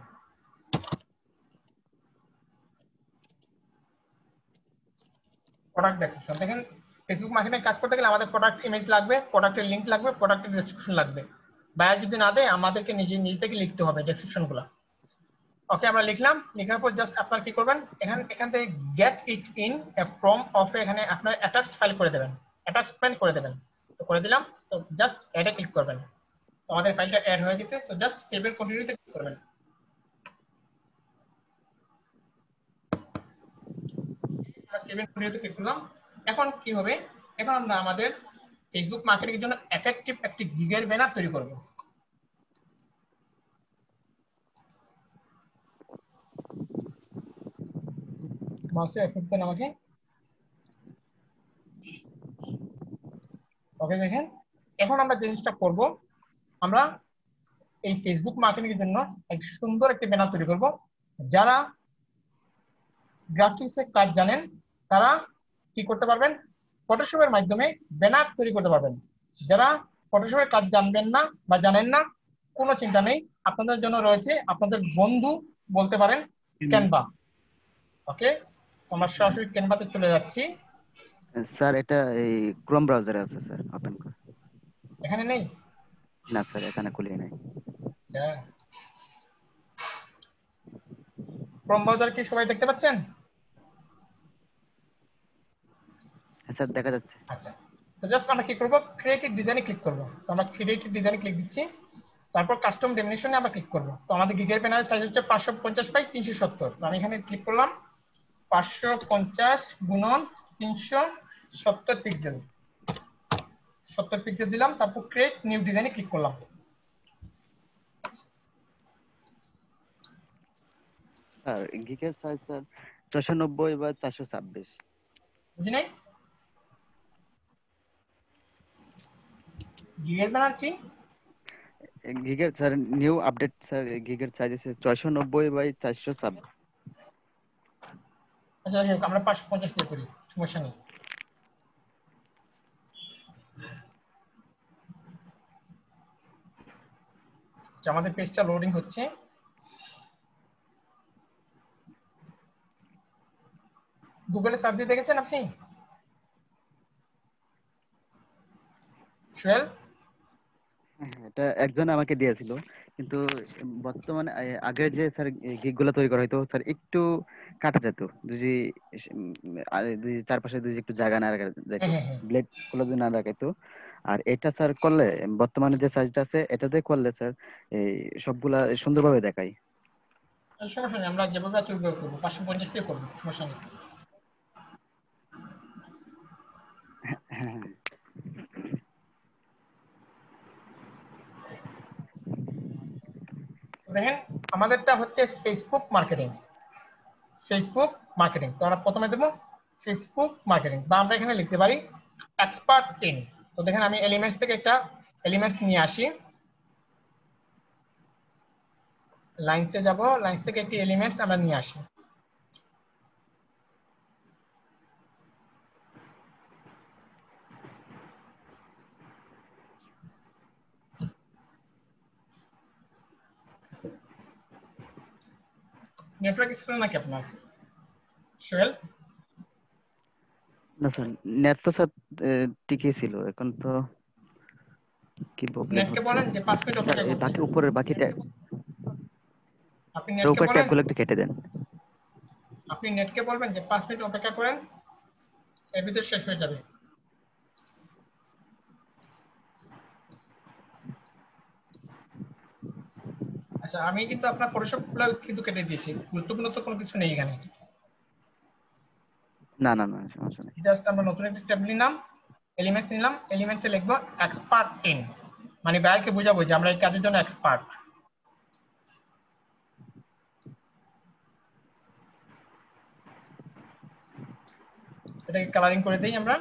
দেখেন ফেসবুক মার্কেটিং কাজ করতে গেলে আমাদের প্রোডাক্ট ইমেজ লাগবে, প্রোডাক্টের লিংক লাগবে, প্রোডাক্টের ডেসক্রিপশন লাগবে। বায়ার যদি না দেয় আমাদেরকে নিজে থেকে লিখতে হবে ডেসক্রিপশনগুলো। ওকে, আমরা লিখলাম, লেখার পর জাস্ট আপনারা কি করবেন, এখান থেকে get it in from of এখানে আপনারা অ্যাটাচড ফাইল করে দেবেন, অ্যাটাচমেন্ট করে দেবেন। তো করে দিলাম, তো জাস্ট অ্যাডে ক্লিক করবেন। তো আমাদের ফাইলটা অ্যাড হয়ে গেছে, তো জাস্ট সেভ এন্ড কন্টিনিউতে ক্লিক করবেন। আমরা সেভ এন্ড কন্টিনিউতে ক্লিক করলাম। এখন কি হবে, এখন আমরা আমাদের ফেসবুক মার্কেটিং এর জন্য এফেক্টিভ একটি গিগের ব্যানার তৈরি করব। মাউসে এফেক্ট দেন আমাকে। ওকে, দেখেন এখন আমরা যে জিনিসটা করব, আমরা এই ফেসবুক মার্কেটিং এর জন্য এক সুন্দর একটি ব্যানার তৈরি করব। যারা গ্রাফিক্সের কাজ জানেন তারা কি করতে পারবেন, ফটোশপের মাধ্যমে ব্যানার তৈরি করতে পারবেন। যারা ফটোশপের কাজ জানবেন না বা জানেন না, কোনো চিন্তা নেই, আপনাদের জন্য রয়েছে আপনাদের বন্ধু বলতে পারেন ক্যানভা। ওকে, আমরা সরাসরি ক্যানভাতে চলে যাচ্ছি। স্যার এটা এই ক্রোম ব্রাউজারে আছে স্যার, ওপেন করে। এখানে নেই? না স্যার, এখানে খুলি নাই। আচ্ছা, ক্রোম ব্রাউজার কি সবাই দেখতে পাচ্ছেন? হ্যাঁ স্যার, দেখা যাচ্ছে। আচ্ছা, তো জাস্ট আমরা কি করব, ক্রিয়েটিভ ডিজাইনে ক্লিক করব। তো আমরা ক্রিয়েটিভ ডিজাইনে ক্লিক দিচ্ছি, তারপর কাস্টম ডেমিনেশনে আমরা ক্লিক করব। তো আমাদের গিগের প্যানেলের সাইজ হচ্ছে 550 বাই 370। তো আমি এখানে ক্লিক করলাম 550 গুণন 370 পিক্সেল, 70 পিক্সেল দিলাম, তারপর ক্রিয়েট নিউ ডিজাইনে ক্লিক করলাম। স্যার গিগের সাইজ স্যার 690 বা 426। বুঝি নাই, গিগের প্যানেল কি? গিগের স্যার নিউ আপডেট স্যার, গিগের সাইজ আছে 690 বাই 426। আচ্ছা, যাই হোক, আমরা 550 দিয়ে করি, সমস্যা নেই। আচ্ছা, আমাদের পেজটা লোডিং হচ্ছে। গুগলে সার্চ দিয়ে দেখেছেন আপনি সোহেল? এটা একজন আমাকে দিয়েছিল, কিন্তু বর্তমানে আগের যে স্যার গিগ গুলো তৈরি করা হয়তো স্যার একটু কাটা যেত, যদি যদি চারপাশে যদি একটু জায়গা না রাখা যেত, হ্যাঁ হ্যাঁ হ্যাঁ, ব্লেড গুলো যদি না রাখাইতো। আর এটা স্যার করলে, বর্তমানে যে সাইজটা আছে এটাতে করলে স্যার এই সবগুলা সুন্দরভাবে দেখায়। সমস্যা নেই, আমরা যেভাবে আছে ওইভাবে করবো, 550 দিয়ে করবো, সমস্যা নেই। হ্যাঁ হ্যাঁ। দেখেন আমাদেরটা হচ্ছে ফেসবুক মার্কেটিং। তো আমরা প্রথমে দেবো ফেসবুক মার্কেটিং, বা আমরা এখানে লিখতে পারি এক্সপার্ট ইন। তো দেখেন আমি এলিমেন্টস থেকে একটা এলিমেন্টস নিয়ে আসি, লাইন্সে যাব, লাইন্স থেকে একটি এলিমেন্টস আমরা নিয়ে আসি। নেটওয়ার্ক ছিল নাকি আপনার সোহেল? না স্যার, নেট তো স্যার ঠিকই ছিল, এখন তো কি প্রবলেম নেটকে হচ্ছে বলেন যে 5 মিনিট স্যার। অপেক্ষা এই করতে। বাকি উপরের বাকি আপনি নেটকে উপরের বলেন, ট্যাবগুলো একটু কেটে দেন। আপনি নেটকে বলবেন যে 5 মিনিট অপেক্ষা করেন, এর ভিতর শেষ হয়ে যাবে। আচ্ছা, আমি কিন্তু আপনার পরিসরগুলো কিন্তু কেটে দিয়েছি, গুরুত্বপূর্ণ তো কোনো কিছু নেই এখানে। না না না, সমস্যা নেই। জাস্ট আমরা নতুন একটা ট্যাব নিলাম, এলিমেন্টস নিলাম, এলিমেন্টসে লিখবো এক্সপার্ট ইন, মানে বাইরকে বোঝাবো যে আমরা এই কাজের জন্য এক্সপার্ট। এটাকে কালারিং করে দেই আমরা।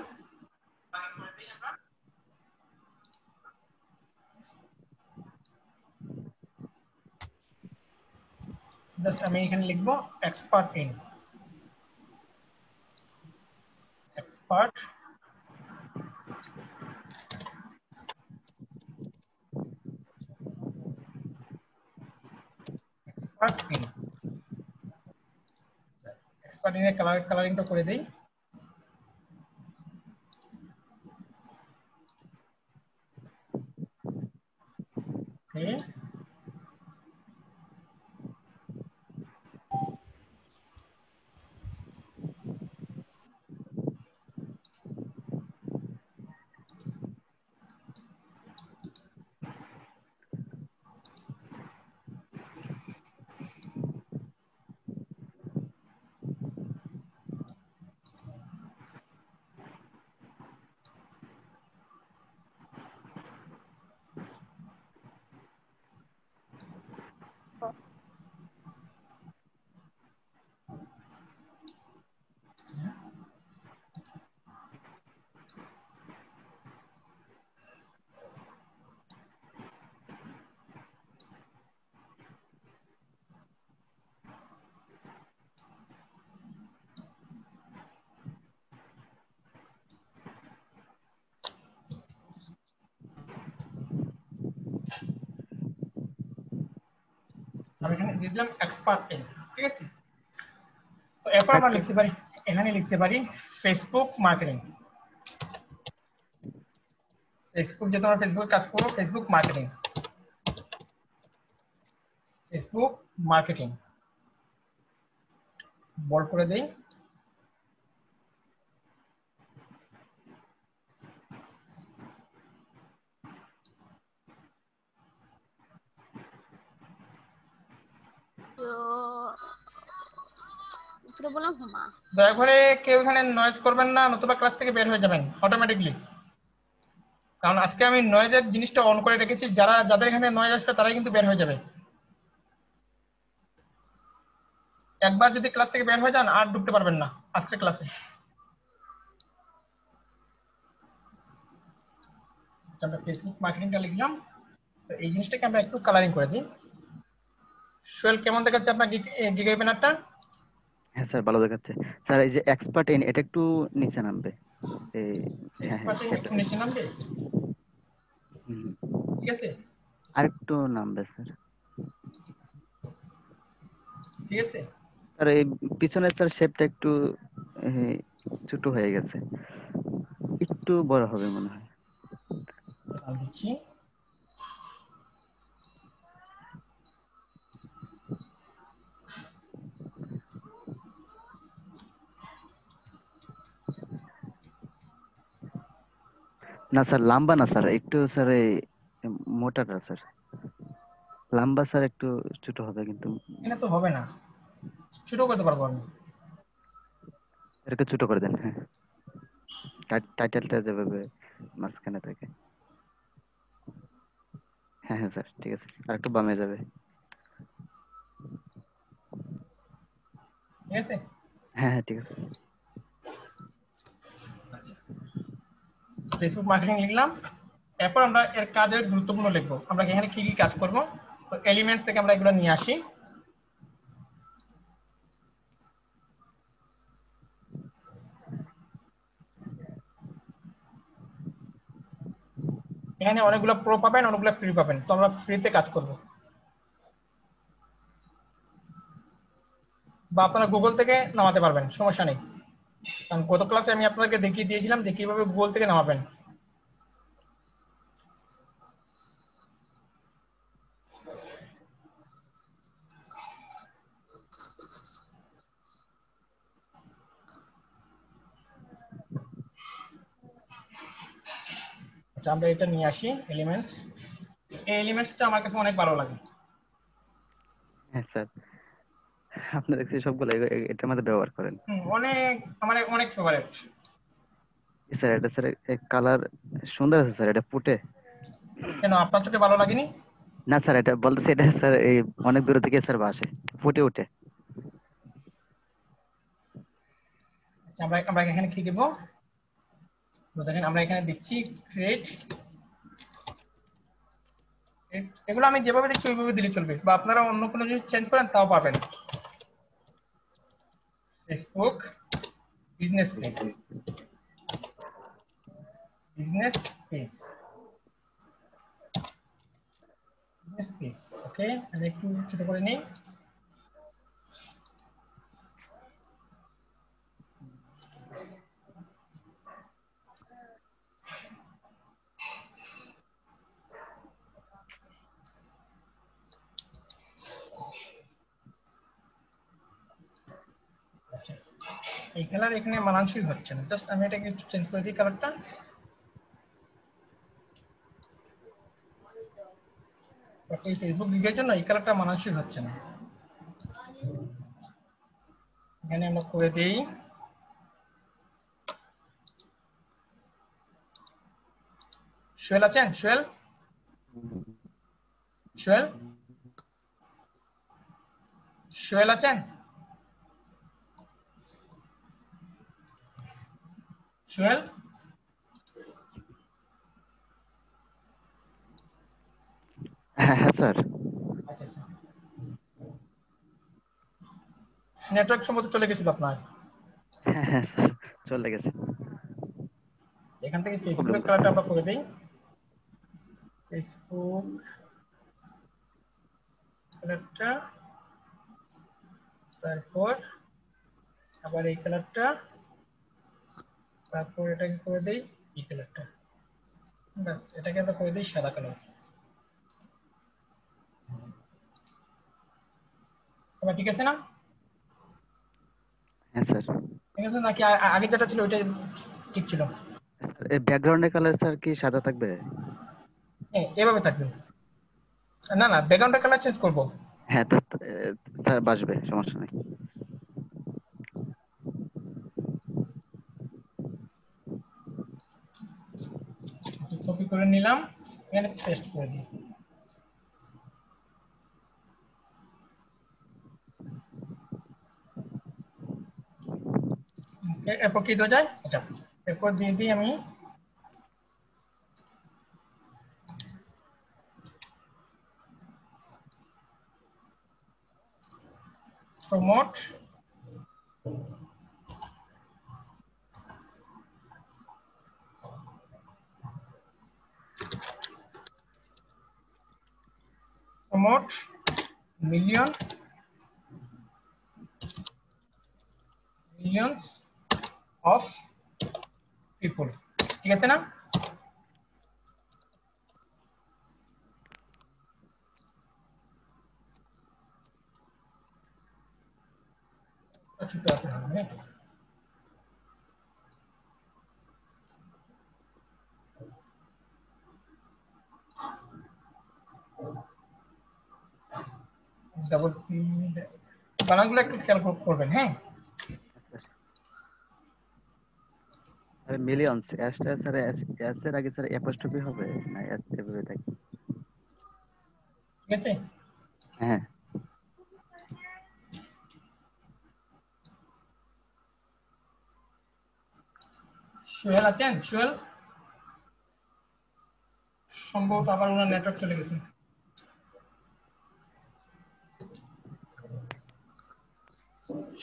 জাস্ট আমি এখানে লিখবো expert in, expert expert in, expert in এর কালারিংটা করে দেই। ওকে, আমি এখানে দিয়ে দিলাম এক্সপার্ট ইন, ঠিক আছে। তো এরপর আমরা লিখতে পারি, এখানে লিখতে পারি ফেসবুক মার্কেটিং। ফেসবুক, যে তোমরা ফেসবুকে কাজ করো, Facebook marketing, Facebook marketing bold করে দেই। দয়া করে কেউ এখানে নয়েজ করবেন না, নতুবা ক্লাস থেকে বের হয়ে যাবেন অটোমেটিকলি, কারণ আজকে আমি নয়েজের জিনিসটা অন করে রেখেছি, যাদের এখানে নয়েজ আসবে তারাই কিন্তু বের হয়ে যাবে। একবার যদি ক্লাস থেকে বের হয়ে যান আর ঢুকতে পারবেন না আজকের ক্লাসে। আমরা ফেসবুক মার্কেটিংটা লিখলাম। তো এই জিনিসটাকে আমরা একটু কালারিং করে দিই। সোহেল, কেমন দেখাচ্ছে আপনার গিগার ব্যানারটা? হ্যাঁ স্যার, ভালো দেখাচ্ছে স্যার। এই যে এক্সপার্ট ইন, এটা একটু নিচে নামবে। এই হ্যাঁ হ্যাঁ, এক্সপার্টিং সেটা একটু নিচে নামবে, হুম, ঠিক আছে, আরেকটু নামবে স্যার। ঠিক আছে। স্যার এই পিছনের স্যার শেপটা একটু এই, ছোট হয়ে গেছে, একটু বড় হবে মনে হয়। আমি দিচ্ছি। না স্যার, লম্বা না স্যার, একটু স্যার এই মোটাটা স্যার। লম্বা স্যার একটু ছোট হবে কিন্তু। এখানে তো হবে না, ছোট করতে পারবো আমি। একটু ছোট করে দেন, হ্যাঁ। টাইটেলটা যেভাবে মাঝখানে থাকে। হ্যাঁ হ্যাঁ স্যার, ঠিক আছে, আর একটু বামে যাবে। ঠিক আছে। হ্যাঁ হ্যাঁ, ঠিক আছে। ফেসবুক মার্কেটিং লিখলাম। এরপর আমরা এর কাজের গুরুত্বপূর্ণ লিখবো, আমরা এখানে কি কি কাজ করব। তো এলিমেন্টস থেকে আমরা এগুলো নিয়ে আসি। এখানে অনেকগুলো প্রো পাবেন, অনেকগুলো ফ্রি পাবেন, তো আমরা ফ্রিতে কাজ করব, বা আপনারা গুগল থেকে নামাতে পারবেন, সমস্যা নেই। কারণ গত ক্লাসে আমি আপনাকে দেখিয়ে দিয়েছিলাম যে কিভাবে গুগল থেকে নামাবেন। আচ্ছা, আমরা এটা নিয়ে আসি এলিমেন্টস। এই এলিমেন্টসটা আমার কাছে অনেক ভালো লাগে। হ্যাঁ স্যার, আপনি দেখছি সবগুলো এটার মধ্যে ব্যবহার করেন। অনেক, আমার অনেক ফেভারিট। স্যার এটা স্যার কালার সুন্দর আছে স্যার, এটা ফুটে। কেন আপনার চোখে ভালো লাগেনি? না স্যার, এটা বলতেছি এটা স্যার এই অনেক দূর থেকে স্যার ভাসে, ফুটে ওঠে। আচ্ছা, আমরা আমরা এখানে কি দেবো? দেখেন আমরা এখানে দিচ্ছি ক্রিয়েট। এগুলো আমি যেভাবে দিচ্ছি ওইভাবে দিলে চলবে, বা আপনারা অন্য কোনো জিনিস চেঞ্জ করেন তাও পাবেন। Facebook business page, business page, business page. Okay, আমি একটু ছোট করে নিই। আচ্ছা, এই কালার এখানে মানানসই হচ্ছে না, জাস্ট আমি এটাকে একটু চেঞ্জ করে দিই কালারটা। এই ফেসবুক ভিডিওর জন্য এই কালারটা মানানসই হচ্ছে না। এখানে আমরা করে দিই সোহেল আছেন? সোহেল, সোহেল, সোহেল আছেন? সোহেল, হ্যাঁ হ্যাঁ স্যার। আচ্ছা আচ্ছা, নেটওয়ার্ক সম্ভবত চলে গেছিল আপনার। হ্যাঁ হ্যাঁ স্যার, চলে গেছে। এখান থেকে প্রবলেম ফেসবুকের কালারটা করতেছে। আমরা করে দিই। ফেসবুক কালারটা, তারপর আবার এই কালারটা, তারপর এটাকে করে দেই এই কালারটা। ব্যাস, এটাকে আমরা করে দিই সাদা কালার। এবার ঠিক আছে না? হ্যাঁ স্যার। ঠিক আছে নাকি আগে যেটা ছিল ওইটাই ঠিক ছিল? স্যার এই ব্যাকগ্রাউন্ডের কালার স্যার কি সাদা থাকবে? হ্যাঁ, এভাবে থাকবে। না না, ব্যাকগ্রাউন্ডের কালার চেঞ্জ করবো। হ্যাঁ তো স্যার বাসবে, সমস্যা নেই। কপি করে নিলাম, এখানে পেস্ট করে দিই। এরপর কি দেওয়া যায়? আচ্ছা, এরপর দিয়ে দিই আমি promote promote million millions of people. ঠিক আছে না? ছোট হাতে হবে, হ্যাঁ। ডাবল পি, বানানগুলো একটু খেয়াল করবেন, হ্যাঁ। স্যার মিলিয়নস এসটা স্যার, এস এর আগে স্যার অ্যাপোস্ট্রফি হবে না এস এভাবে থাকে? ঠিক আছে। হ্যাঁ সোহেল আছেন? সোহেল, সম্ভবত আবার ওনার নেটওয়ার্ক চলে গেছে।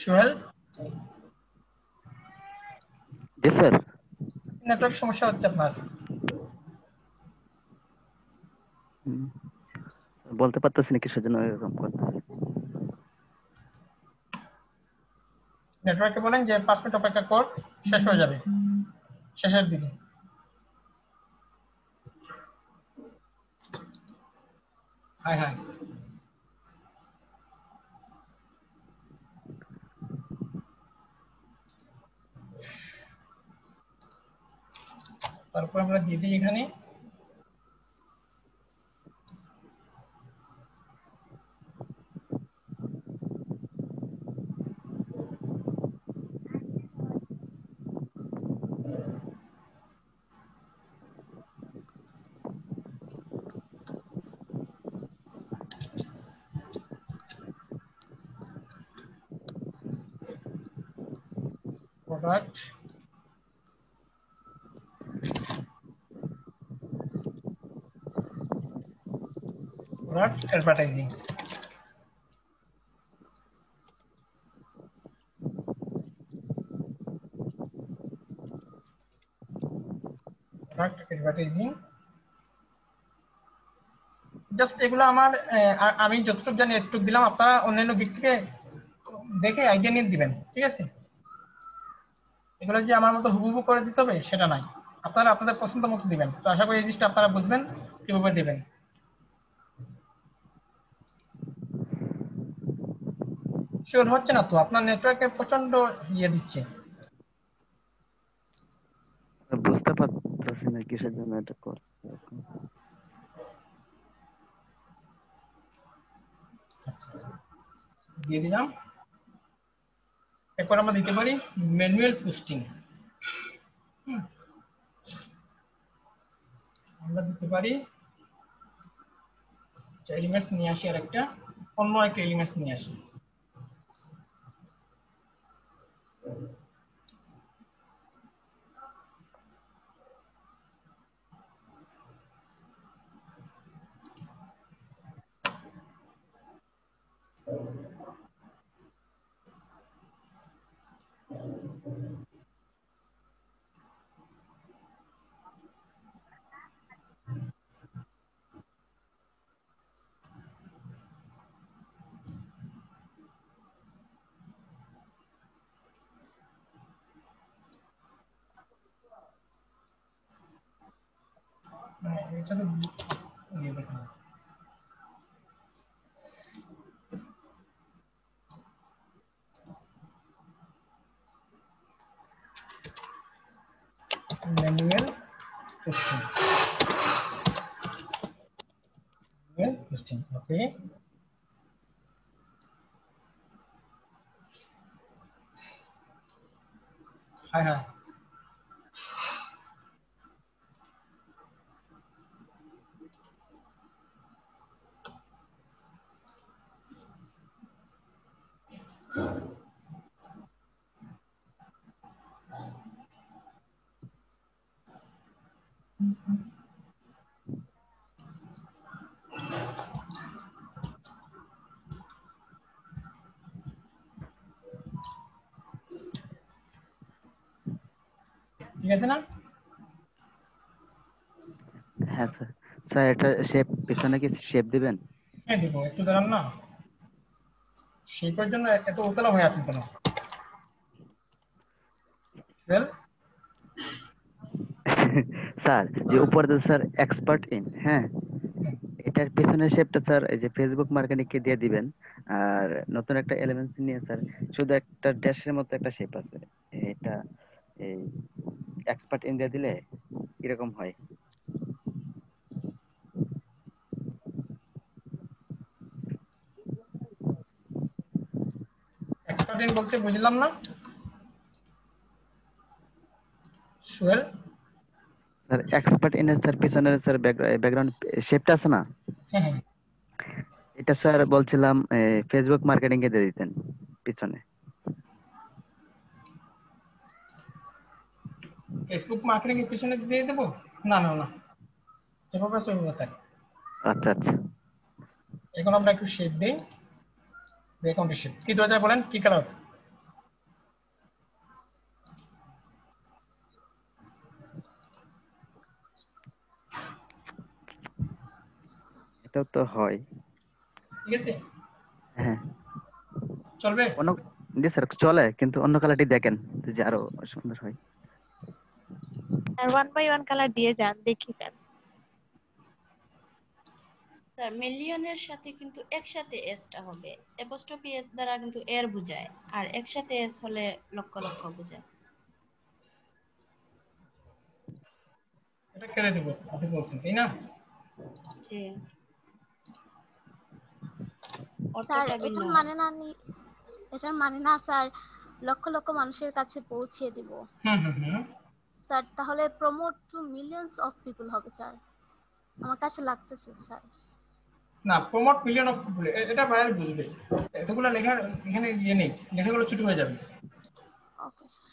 সোহেল, জি স্যার। নেটওয়ার্ক সমস্যা হচ্ছে আপনার। হুম, বলতে পারতেছি না কিসের জন্য এরকম করতেছে। নেটওয়ার্কে বলেন যে 5 মিনিট অপেক্ষা কর, শেষ হয়ে যাবে শেষের দিকে। হাই হাই, তারপর আমরা দিয়ে দিই এখানে product advertising. Product advertising, just এগুলো আমার আমি যতটুকু জানি এতটুকু দিলাম, আপনারা অন্যান্য দিক থেকে দেখে আইডিয়া নিয়ে দিবেন, ঠিক আছে? এগুলো যে আমার মতো হুবহু করে দিতে হবে সেটা নাই, আপনারা আপনাদের পছন্দ মতো দিবেন। তো আশা করি এই জিনিসটা আপনারা বুঝবেন কিভাবে দিবেন। শিওর হচ্ছে না তো? আপনার নেটওয়ার্কে প্রচন্ড ইয়ে দিচ্ছে। বুঝতে পারতেছি না কিসের জন্য এটা করছে এখন। আচ্ছা, দিয়ে দিলাম। এরপর আমরা দিতে পারি ম্যানুয়াল পোস্টিং। আমরা দিতে পারি এলিমেন্টস নিয়ে আসি, আর একটা অন্য একটা এলিমেন্টস নিয়ে আসি। এটা তো দিয়ে দেখুন, ম্যানুয়াল পোস্টিং, ম্যানুয়াল পোস্টিং, ওকে। হ্যাঁ হ্যাঁ, ঠিক আছে না? হ্যাঁ স্যার। স্যার এটা শেপ পিছনে কি শেপ দিবেন? হ্যাঁ দিব, একটু দাঁড়ান না। সেইটার জন্য এত উতলা হয়ে আছেন কেন? Well, স্যার যে উপরে তো স্যার এক্সপার্ট ইন, হ্যাঁ, এটার পেছনের শেপটা স্যার এই যে ফেসবুক মার্কেটিং কে দিয়ে দিবেন। আর নতুন একটা এলিমেন্টস নিয়ে স্যার শুধু একটা ড্যাশের মতো একটা শেপ আছে, এটা এই এক্সপার্ট ইন দিয়ে দিলে কিরকম হয়? এক্সপার্ট বলতে বুঝলাম না। সোহেল, স্যার এক্সপার্ট ইন এর স্যার পিছনের স্যার ব্যাকগ্রাউন্ড শেপটা আছে না, হ্যাঁ হ্যাঁ, এটা স্যার বলছিলাম ফেসবুক মার্কেটিং এ দিয়ে দিতেন পিছনে। ফেসবুক মার্কেটিং এর পিছনে দিয়ে দেবো? না না না, যেভাবে আছে ওইভাবে থাক। আচ্ছা আচ্ছা। এখন আমরা একটু শেপ দিই। ব্যাকগ্রাউন্ডের শেপ কি দেওয়া যায় বলেন, কি কালার? এটাও তো হয়। ঠিক আছে, হ্যাঁ। চলবে। কোনো জি স্যার চলে, কিন্তু অন্য কালারটি দেখেন যে আরো সুন্দর হয়। আর 1 বাই 1 কালার দিয়ে যান, দেখি যান। স্যার মিলিয়নের সাথে কিন্তু একসাথে এসটা হবে, অ্যাপোস্ট্রফি এস দ্বারা কিন্তু এর বোঝায়, আর একসাথে এস হলে লক্ষ লক্ষ বোঝায়। এটা কেটে দেবো আপনি বলছেন তাই না? জি, স্যার অর্থটা ভিন্ন এটার হয়। মানে না এটার মানে না স্যার লক্ষ লক্ষ মানুষের কাছে পৌঁছে দিব হুম। স্যার, তাহলে promote to millions of people হবে স্যার, আমার কাছে লাগতেছে স্যার। না, প্রমোট মিলিয়ন অফ পিপল, এটা বাইরে বুঝবে। এতগুলো লেখা এখানে ইয়ে নেই, লেখাগুলো ছোট হয়ে যাবে। Okay sir.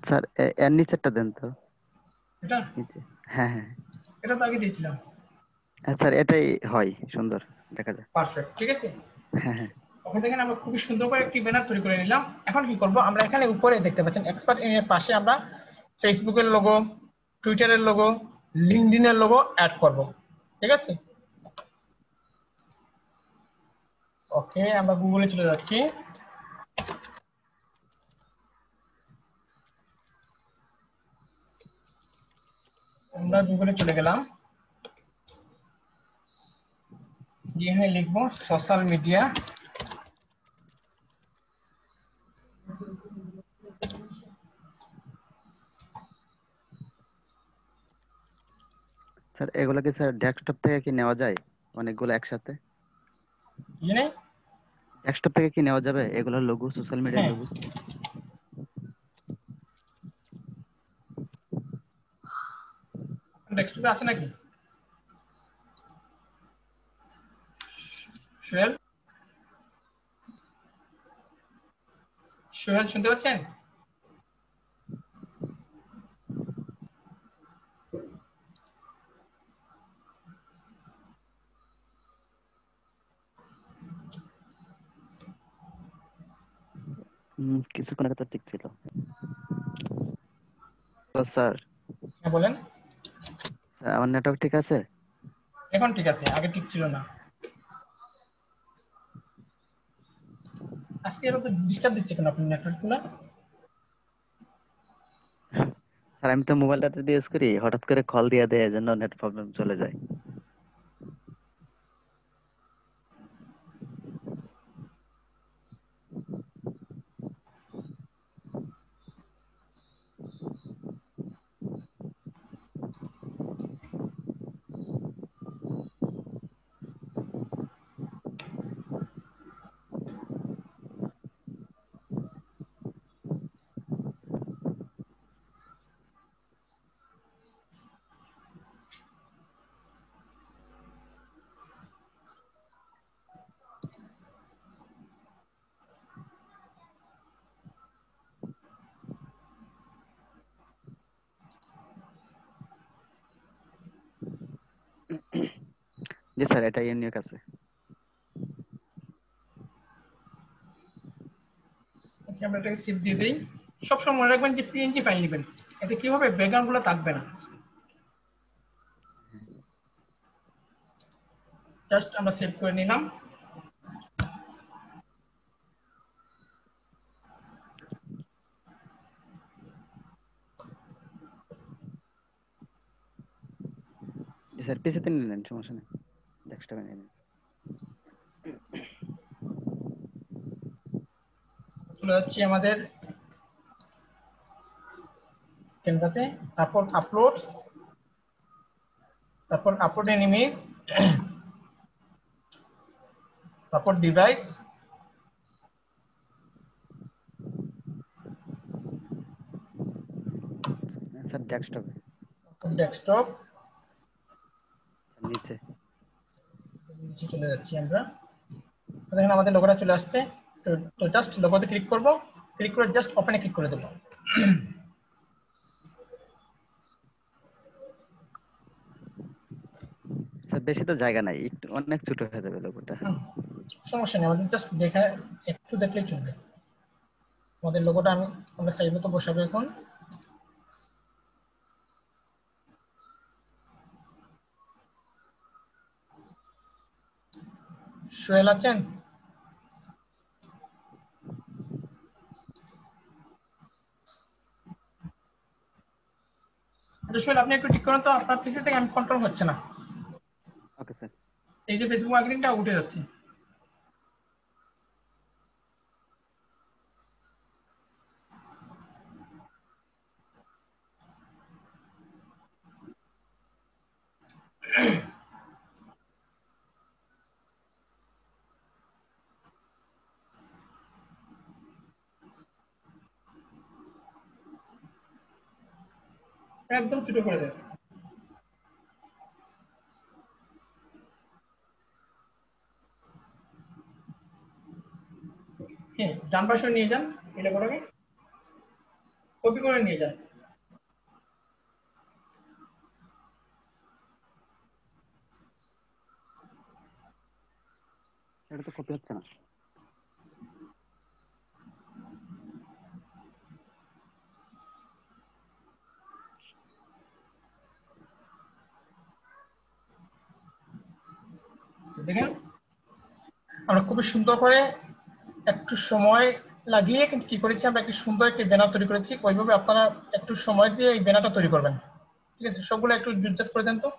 স্যার এর নিচেরটা দেন তো। এটা হ্যাঁ হ্যাঁ এটা তো আগে দিয়েছিলাম। হ্যাঁ স্যার, এটাই হয়, সুন্দর দেখা যায়। পারফেক্ট, ঠিক আছে। হ্যাঁ হ্যাঁ ওকে, দেখেন আমরা খুবই সুন্দর করে একটি ব্যানার তৈরি করে নিলাম। এখন কি করব, আমরা এখানে উপরে দেখতে পাচ্ছেন এক্সপার্ট এর পাশে আমরা ফেসবুকের লোগো, টুইটারের লোগো, লিঙ্কডইনের লোগো অ্যাড করব, ঠিক আছে। ওকে, আমরা গুগলে চলে যাচ্ছি। আমরা গুগলে চলে গেলাম, গিয়ে এখানে লিখবো সোশ্যাল মিডিয়া। স্যার এগুলো কি স্যার ডেস্কটপ থেকে কি নেওয়া যায় অনেকগুলো একসাথে? কি নেই? ডেস্কটপ থেকে কি নেওয়া যাবে এগুলো লোগো, সোশ্যাল মিডিয়ার হ্যাঁ, লোগো? ডেস্কটপে আছে নাকি সোহেল? সোহেল শুনতে পাচ্ছেন? কিছুক্ষণ আগে তো ঠিক ছিল। তো স্যার, হ্যাঁ বলেন। আমার নেটওয়ার্ক ঠিক আছে? এখন ঠিক আছে, আগে ঠিক ছিল না। আজকে এত ডিস্টার্ব দিচ্ছে কেন আপনার নেটওয়ার্ক গুলো? স্যার আমি তো মোবাইলটাতে দিয়ে ইউজ করি, হঠাৎ করে কল দিয়ে দেয়, এজন্য নেট প্রবলেম চলে যায়। জি স্যার, এটা ইউনিক আছে। ওকে, আমরা এটাকে সেভ দিয়ে দেই। সবসময় মনে রাখবেন যে পিএনজি ফাইল নেবেন, এতে কি হবে, ব্যাকগ্রাউন্ড গুলো থাকবে না। জাস্ট আমরা সেভ করে নিলাম। জি স্যার, পিসিতে নিয়ে নেন, সমস্যা নেই, ডেস্কটপে নিয়ে নেন। চলে যাচ্ছি আমাদের ক্যানভাতে, তারপর আপলোড, তারপর আপলোড এন ইমেজ, তারপর ডিভাইস, স্যার ডেস্কটপে ডেস্কটপ, নিচে। নিচে চলে যাচ্ছি আমরা। দেখেন আমাদের লোগোটা চলে আসছে। তো জাস্ট লোগোতে ক্লিক করব, ক্লিক করে জাস্ট ওপেনে ক্লিক করে দেবো। স্যার বেশি তো জায়গা নাই, একটু অনেক ছোট হয়ে যাবে লোগোটা। সমস্যা নেই, আমাদের জাস্ট দেখা একটু দেখলেই চলবে। আমাদের লোগোটা আমরা সাইজ মতো বসাবো এখন। সোহেল আছেন? আচ্ছা সোহেল, আপনি একটু ঠিক করুন তো, আপনার পিসি থেকে আমি কন্ট্রোল হচ্ছে না। Okay sir. এই যে ফেসবুক মার্কেটিংটা উঠে যাচ্ছে। একদম ছোট করে দেন। হ্যাঁ, ডান পাশে নিয়ে যান, এটা করে কপি করে নিয়ে যান। এটা তো কপি হচ্ছে না। দেখেন আমরা খুবই সুন্দর করে একটু সময় লাগিয়ে কিন্তু কি করেছি, আমরা একটি সুন্দর একটি ব্যানার তৈরি করেছি। ওইভাবে আপনারা একটু সময় দিয়ে এই ব্যানারটা তৈরি করবেন। ঠিক আছে, সবগুলো একটু জুটজাট করে দেন তো।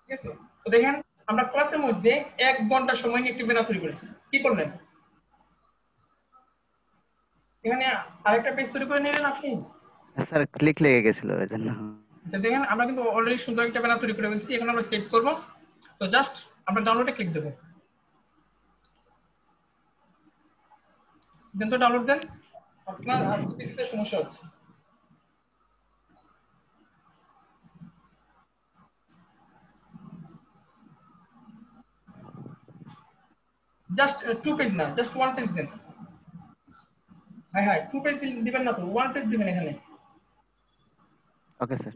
ঠিক আছে, তো দেখেন আমরা ক্লাসের মধ্যে 1 ঘন্টা সময় নিয়ে একটি ব্যানার তৈরি করেছি। কি করলেন, এখানে আরেকটা পেজ তৈরি করে নিলেন আপনি। স্যার ক্লিক লেগে গেছিল এজন্য। আচ্ছা দেখেন আমরা কিন্তু অলরেডি সুন্দর একটা ব্যানার তৈরি করে ফেলছি। এখন আমরা সেভ করব। তো জাস্ট আমরা ডাউনলোডে ক্লিক দেবো। দেন তো, ডাউনলোড দেন। আপনার আজকে পিসিতে সমস্যা হচ্ছে। জাস্ট 2 পেজ না, জাস্ট 1 পেজ দেন। হ্যাঁ হ্যাঁ, 2 পেজ দিবেন না তো, 1 পেজ দিবেন এখানে। Okay sir.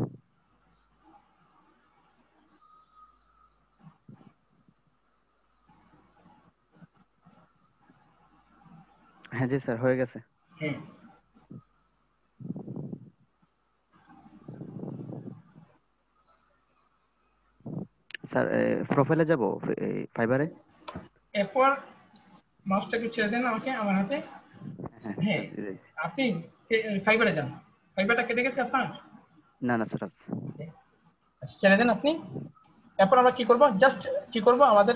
হ্যাঁ জি স্যার, হয়ে গেছে। হ্যাঁ, স্যার প্রোফাইলে যাব, ফাইবারে। এরপর মাউসটা একটু ছেড়ে দেন আমাকে, আমার হাতে। হ্যাঁ হ্যাঁ, স্যার, দিয়ে দিয়েছি। আপনি ফাইবারে যান। ফাইবারটা কেটে গেছে আপনার? না না স্যার, আছে। আচ্ছা, ছেড়ে দেন আপনি। এরপর আমরা কি করব, জাস্ট কি করব, আমাদের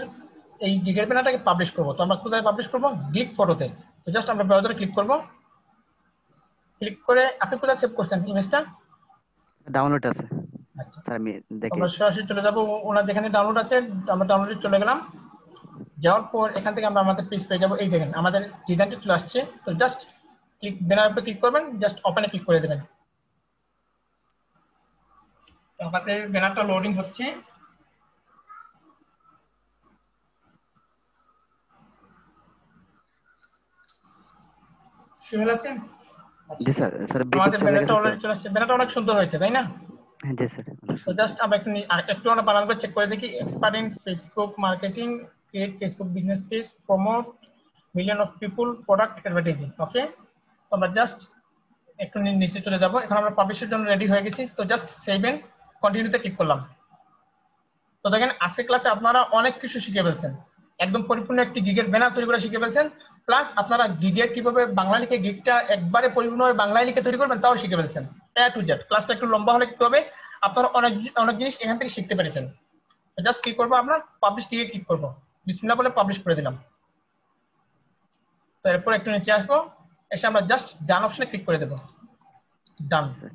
এই গিগের ব্যানারটাকে পাবলিশ করব। তো আমরা কোথায় পাবলিশ করব, গিগ ফটোতে। তো জাস্ট আমরা ব্রাউজারে ক্লিক করব। ক্লিক করে আপনি কোথায় সেভ করছেন ইমেজটা? ডাউনলোড আছে আচ্ছা, স্যার, আমি আমরা দেখিয়েছি। সরাসরি চলে যাব ওনার যেখানে ডাউনলোড আছে। আমরা ডাউনলোডে চলে গেলাম। যাওয়ার পর এখান থেকে আমরা আমাদের পেজ পেয়ে যাবো। এই দেখেন আমাদের ডিজাইনটা চলে আসছে। তো জাস্ট ক্লিক, ব্যানার উপরে ক্লিক করবেন, জাস্ট ওপেনে ক্লিক করে দেবেন। তো আমাদের ব্যানারটা লোডিং হচ্ছে। সোহেল আছেন? আচ্ছা, জি স্যার। স্যার বিদ্যুৎ আমাদের চলে ব্যানারটা গেছে তো। অলরেডি চলে আসছে। ব্যানারটা অনেক সুন্দর হয়েছে, তাই না? হ্যাঁ জি স্যার, অনেক তো সুন্দর। জাস্ট আমরা একটু আমরা বানান করে চেক করে দেখি। Expert in Facebook marketing, create Facebook business page, promote million of people product advertising. Okay, তো আমরা জাস্ট একটু নিচে চলে যাব। এখন আমরা পাবলিশের জন্য রেডি হয়ে গেছি। তো জাস্ট সেভ এন্ড কন্টিনিউতে ক্লিক করলাম। তো দেখেন আজকের ক্লাসে আপনারা অনেক কিছু শিখে ফেলছেন। একদম পরিপূর্ণ একটি গিগের ব্যানার তৈরি করে শিখে ফেলছেন। প্লাস আপনারা গিগে কিভাবে বাংলা লিখে গিগটা একবারে পরিপূর্ণভাবে বাংলায় লিখে তৈরি করবেন তাও শিখে ফেলছেন। এ টু জেড। ক্লাসটা একটু লম্বা হলে কি হবে, আপনারা অনেক অনেক জিনিস এখান থেকে শিখতে পেরেছেন। জাস্ট কি করবো, আমরা পাবলিশ গিগে ক্লিক করবো। বিসমিল্লাহ বলে পাবলিশ করে দিলাম। তো এরপর একটু নিচে আসবো, এসে আমরা জাস্ট ডান অপশনে ক্লিক করে দেবো। ডান। স্যার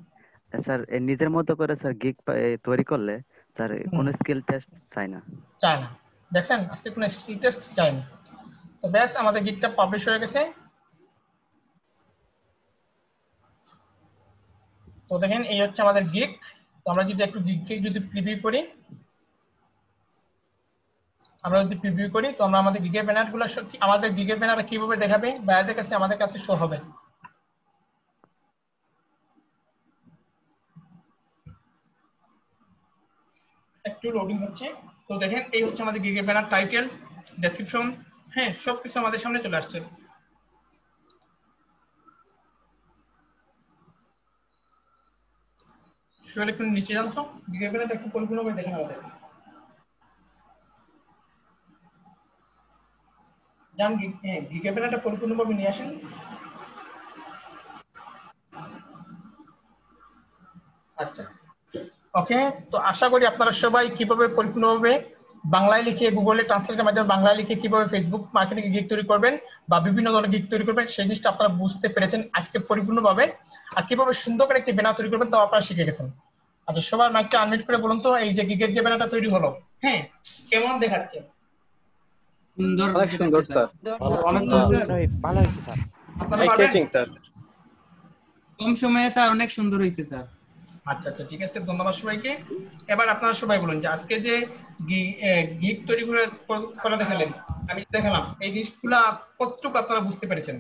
স্যার নিজের মতো করে স্যার গিগ তৈরি করলে স্যার কোনো স্কিল টেস্ট চাই না। চায় না, দেখছেন আজকে কোনো স্কিল টেস্ট চায়নি। তো ব্যাস আমাদের গিগটা পাবলিশ হয়ে গেছে। তো দেখেন এই হচ্ছে আমাদের গিগ। তো আমরা যদি একটু গিগকে যদি প্রিভিউ করি, তো আমরা আমাদের গিগের ব্যানারগুলো আমাদের গিগের ব্যানার কিভাবে দেখাবে বাইরের কাছে, আমাদের কাছে শো হবে। একটু লোডিং হচ্ছে। তো দেখেন এই হচ্ছে আমাদের গিগের ব্যানার, টাইটেল, ডেসক্রিপশন, হ্যাঁ সবকিছু আমাদের সামনে চলে আসছে। সোহেল একটু নিচে যান তো, গিগের ব্যানারটা একটু পরিপূর্ণভাবে দেখেন আমাদের। জান গিগ ব্যানারটা পরিপূর্ণভাবে নিয়ে আসেন। আচ্ছা ওকে, তো আশা করি আপনারা সবাই কিভাবে পরিপূর্ণভাবে বাংলায় লিখে গুগলে ট্রান্সলেটের মাধ্যমে বাংলায় লিখে কিভাবে ফেসবুক মার্কেটিং গিগ তৈরি করবেন বা বিভিন্ন ধরনের গিগ তৈরি করবেন সেই জিনিসটা আপনারা বুঝতে পেরেছেন আজকে পরিপূর্ণভাবে। আর কিভাবে সুন্দর করে একটি ব্যানার তৈরি করবেন তাও আপনারা শিখে গেছেন। আচ্ছা সবার মাইকটা আনমিউট করে বলুন তো, এই যে গিগের যে ব্যানারটা তৈরি হলো, হ্যাঁ কেমন দেখাচ্ছে? সুন্দর অনেক সুন্দর স্যার, অনেক সুন্দর ভালো হয়েছে স্যার। আপনারা পারবেন? স্যার কম সময়ে স্যার অনেক সুন্দর হয়েছে স্যার। আচ্ছা আচ্ছা ঠিক আছে, ধন্যবাদ সবাইকে। এবার আপনারা সবাই বলুন যে আজকে যে গিগ তৈরি করে দেখালেন, আমি দেখালাম, এই জিনিসগুলা কতটুকু আপনারা বুঝতে পেরেছেন?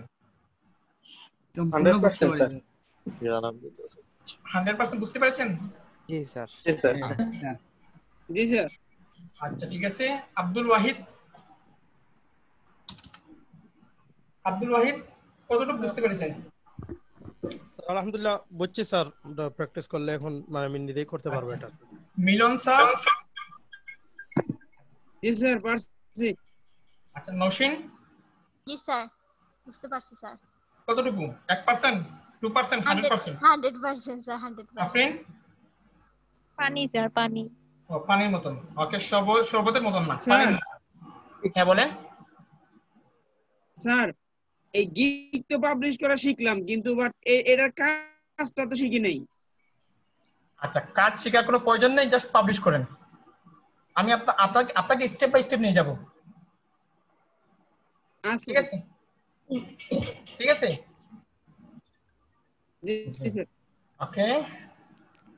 সম্পূর্ণ বুঝতে 100% পারি। 100% বুঝতে পেরেছেন? জি স্যার। জি স্যার। জি স্যার। আচ্ছা ঠিক আছে, আব্দুল ওয়াহিদ কতটুকু বুঝতে পেরেছেন? আলহামদুলিল্লাহ বুঝছি স্যার, প্র্যাকটিস করলে এখন মানে আমি নিজেই করতে পারবো এটা। মিলন স্যার? জি স্যার পারছি। আচ্ছা নওশিন? জি স্যার, বুঝতে পারছি স্যার। কতটুকু? 1%, 2%, 100%? 100% স্যার, 100%। আফরিন? পানি স্যার, পানি। ও পানির মতন, ওকে, শরবতের মতন না, স্যার। পানির মতন। হ্যাঁ বলেন। স্যার এই গিগ তো পাবলিশ করা শিখলাম, কিন্তু বাট এটার কাজটা তো শিখি নাই। আচ্ছা কাজ শেখার কোনো প্রয়োজন নেই, জাস্ট পাবলিশ করেন। আমি আপনাকে স্টেপ বাই স্টেপ নিয়ে যাব, ঠিক আছে? ঠিক আছে জি স্যার। ওকে,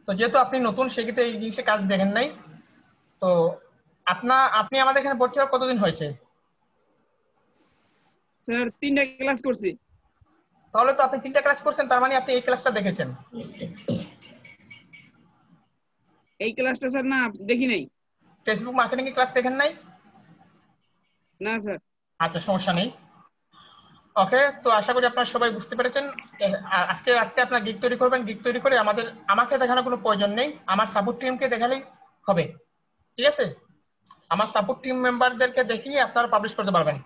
তো যেহেতু আপনি নতুন সেক্ষেত্রে এই জিনিসে কাজ দেখেন নাই, তো আপনি আমাদের এখানে ভর্তি হওয়ার কতদিন হয়েছে? স্যার 3টা ক্লাস করছি। তাহলে তো আপনি 3টা ক্লাস করছেন, তার মানে আপনি এই ক্লাসটা দেখেছেন। এই ক্লাসটা স্যার না দেখি নাই। ফেসবুক মার্কেটিং এর ক্লাস দেখেন নাই? না স্যার। আচ্ছা সমস্যা নেই। ওকে, তো আশা করি আপনারা সবাই বুঝতে পেরেছেন। আজকে রাত্রে আপনারা গিগ তৈরি করবেন, গিগ তৈরি করে আমাকে দেখানোর কোনো প্রয়োজন নেই, আমার সাপোর্ট টিমকে দেখালেই হবে, ঠিক আছে? আমার সাপোর্ট টিম মেম্বারদেরকে দেখিয়ে আপনারা পাবলিশ করতে পারবেন।